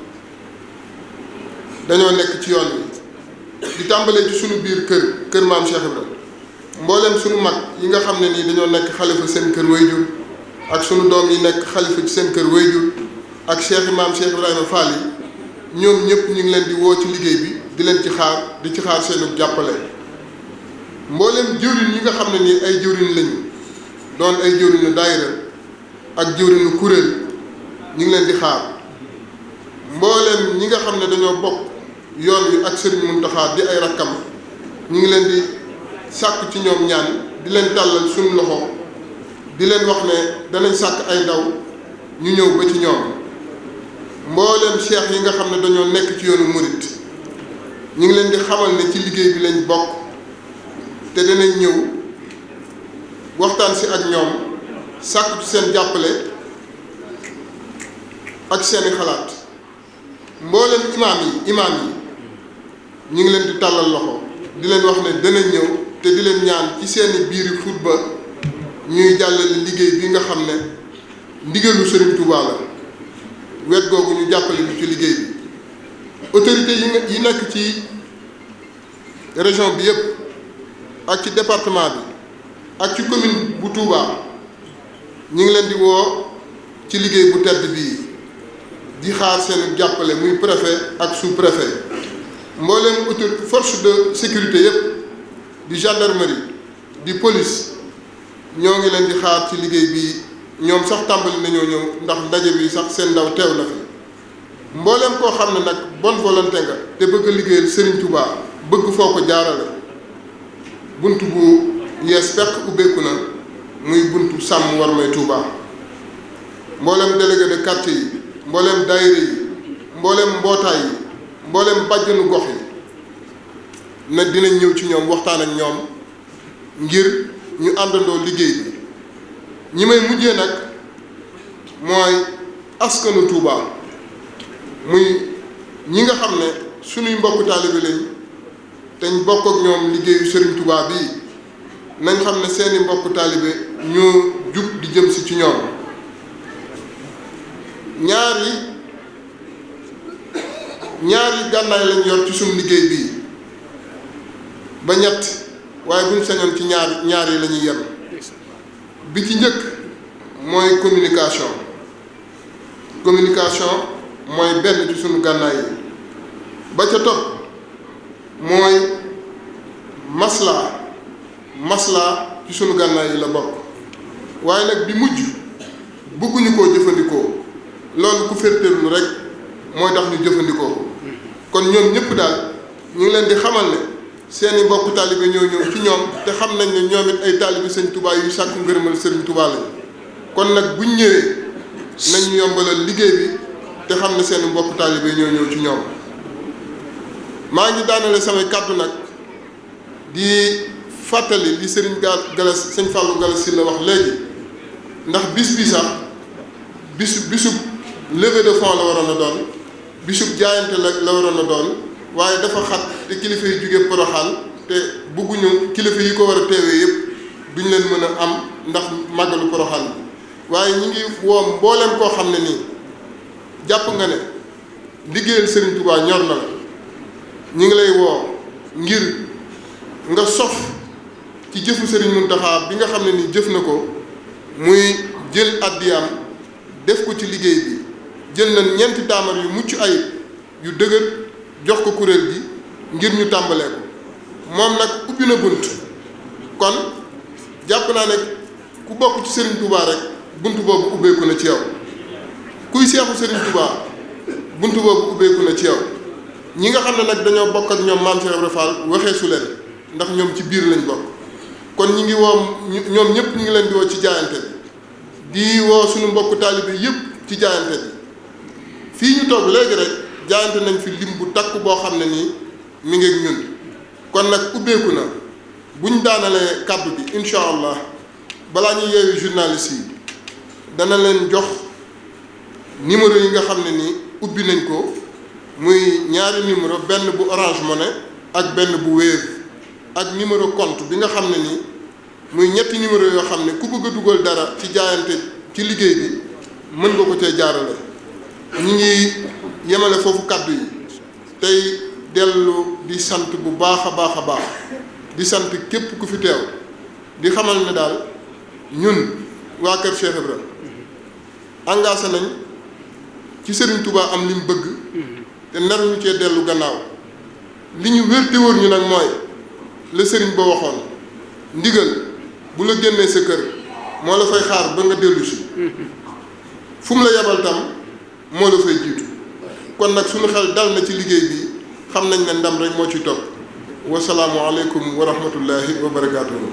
dañoo nekk ci yoon wi di tàmbalee ci sunu biir kër maam Cheikh Ibrahima mbooleem sunu mag yi nga xam ne nii dañoo nekk xalifa seen kër wayjur ak sunu doom yi nekk xalifa ci seen kër wayjur ak cheikh maam Cheikh Ibrahima Fall yi ñoom ñëpp ñu ngi leen di woo ci liggéey bi di leen ci xaar di ci xaar seenu jàppale mbooleem jëwriñ yi nga xam ne nii ay jëwriñ lañu doon ay jëwriñu daayira ak jëwriñu kuréel ñu ngi leen di xaar mbooleem ñi nga xam ne dañoo bokk yoon wi ak Serigne Mountakha di ay rakkam ñu ngi leen di sàkk ci ñoom ñaan di leen tàllal suñu loxo di leen wax ne danañ sàkk ay ndaw ñu ñëw ba ci ñoom mbooleem cheikh yi nga xam ne dañoo nekk ci yoonu murit ñu ngi leen di xamal ne ci liggéey bi lañ bokk te danañ ñëw waxtaan si ak ñoom sàkk ci seen jàppale ak seeni xalaat mbooleem imaam yi ñu ngi leen di tàllal loxo di leen wax ne danañ ñëw te di leen ñaan ci seeni biiri xutba ñuy jàllale liggéey bi nga xam ne ndigalu Serigne Touba la wet googu ñu jàppale ñu ci liggéey bi autorité yi nekk ci région bi yëpp ak ci département bi ak ci commune bu Touba ñu ngi leen di woo ci liggéey bu tedd bii di xaar seen jàppale muy préfet ak sous-préfet mbooleem autorité force de sécurité yëpp di gendarmerie di police ñoo ngi leen di xaar ci liggéey bi ñoom sax tàmbali nañoo ñëw ndax ndaje bi sax seen ndaw teew na fi mbooleem koo xam ne nag bonne volonté nga te bëgg a liggéeyal Serigne Touba bëgg foo ko jaarale bunt bu yees fekk ubbeeku na muy buntu sàmm war may Touba mbooleem délégué de quartier yi mbooleem daayira yi mbooleem mbootaay yi mbooleem bàjjanu gox yi nag dinañ ñëw ci ñoom waxtaan ak ñoom ngir ñu àndandoo liggéey bi ñi may mujjee nag mooy askanu Touba muy ñi nga xam ne suñuy mbokk taalibe lañ te ñu bokk ak ñoom liggéeyu Serigne Touba bii nañ xam ne seeni mbokk taalibe ñoo jug di jëm si ci ñoom ñaari gànnaay lañ yor ci suñu liggéey bii ba ñett waaye buñ sañoon ci ñaar yi la ñuy yem bi ci njëkk mooy communication communication mooy benn ci sunu gànnaay yi ba ca topp mooy maslaa ci sunu gànnaay yi la bokk waaye nag bi mujj bëgguñu koo jëfandikoo loolu ku féeteerlu rek mooy tax ñu jëfandikoo ko kon ñoom ñëpp daal ñu ngi leen di xamal ne seeni mbokk taalibe ñoo ñëw ci ñoom te xam nañ ne ñoom it ay taalibe sëñ Touba yu sàkku ngërëmal sëriñ Touba lañ kon nag buñ ñëwee nañ yombalal liggéey bi te xam ne seeni mbokk taalibe ñoo ñëw ci ñoom maa ngi daanale samay kàddu nag di fàttali li sëriñ Galas sëñ Fallou Galas si la wax léegi ndax bis bi sax bisub levée de fonds la waroon a doon bisub jaayante la waroon a doon waaye dafa xat te kilifa yi jóge Poroxaan te bugguñu kilifa yi ko war a teewee yëpp duñ leen mën a am ndax màggalu Poroxaan bi waaye ñi ngi woo mbooleem koo xam ne nii jàpp nga ne liggéeyal Serigne Touba ñor na la ñi ngi lay woo ngir nga sof ci jëfu Serigne Mountakha bi nga xam ne nii jëf na ko muy jël addiyaam def ko ci liggéey bi jël na ñeenti daamar yu mucc ayib yu dëgër jox ko kuréel gi ngir ñu tàmbalee ko moom nag ubbi na bunt kon jàpp naa ne ku bokk ci Serigne Touba rek bunt boobu ubbeeku na ci yow kuy seexu Serigne Touba bunt boobu ubbeeku na ci yow ñi nga xam ne nag dañoo bokk ak ñoom Maam Cheikh Ibra Fall waxee su leen ndax ñoom ci biir lañ bokk kon ñi ngi woo ñoom ñëpp ñu ngi leen di woo ci jaayante bi di woo suñu mbokk taalibe yëpp ci jaayante bi fii ñu toog léegi rek jaayante nañ fi lim bu takk boo xam ne nii mi ngi ak ñun kon nag ubbeeku na buñ daanalee kàddu bi incha allah balaa ñuy yeewi journaliste yi dana leen jox numéro yi nga xam ne nii ubbi nañ ko muy ñaari numéro benn bu Orange Money ak benn bu Wave ak numéro compte bi nga xam ne nii muy ñetti numéro yoo xam ne ku bëgg a dugal dara ci jaayante ci liggéey bi mën nga ko cee jaarale ñu ngi yemale foofu kàddu yi tey dellu di sant bu baax a baax a baax di sant képp ku fi teew di xamal ne daal ñun waa Kër Cheikh Ibra engagé nañ ci Serigne Touba am li mu bëgg te nar ñu cee dellu gannaaw li ñu wér te wóor ñu nag mooy la Serigne ba waxoon ndigal bu la génnee sa kër moo la fay xaar ba nga dellu si fu mu la yebal tam moo la fay jiitu kon nag suñu xel dal na ci liggéey bi xam nañ ne ndam rek moo ci topp wasalaamu aleykum wa rahmatullahi wa barakaatuhu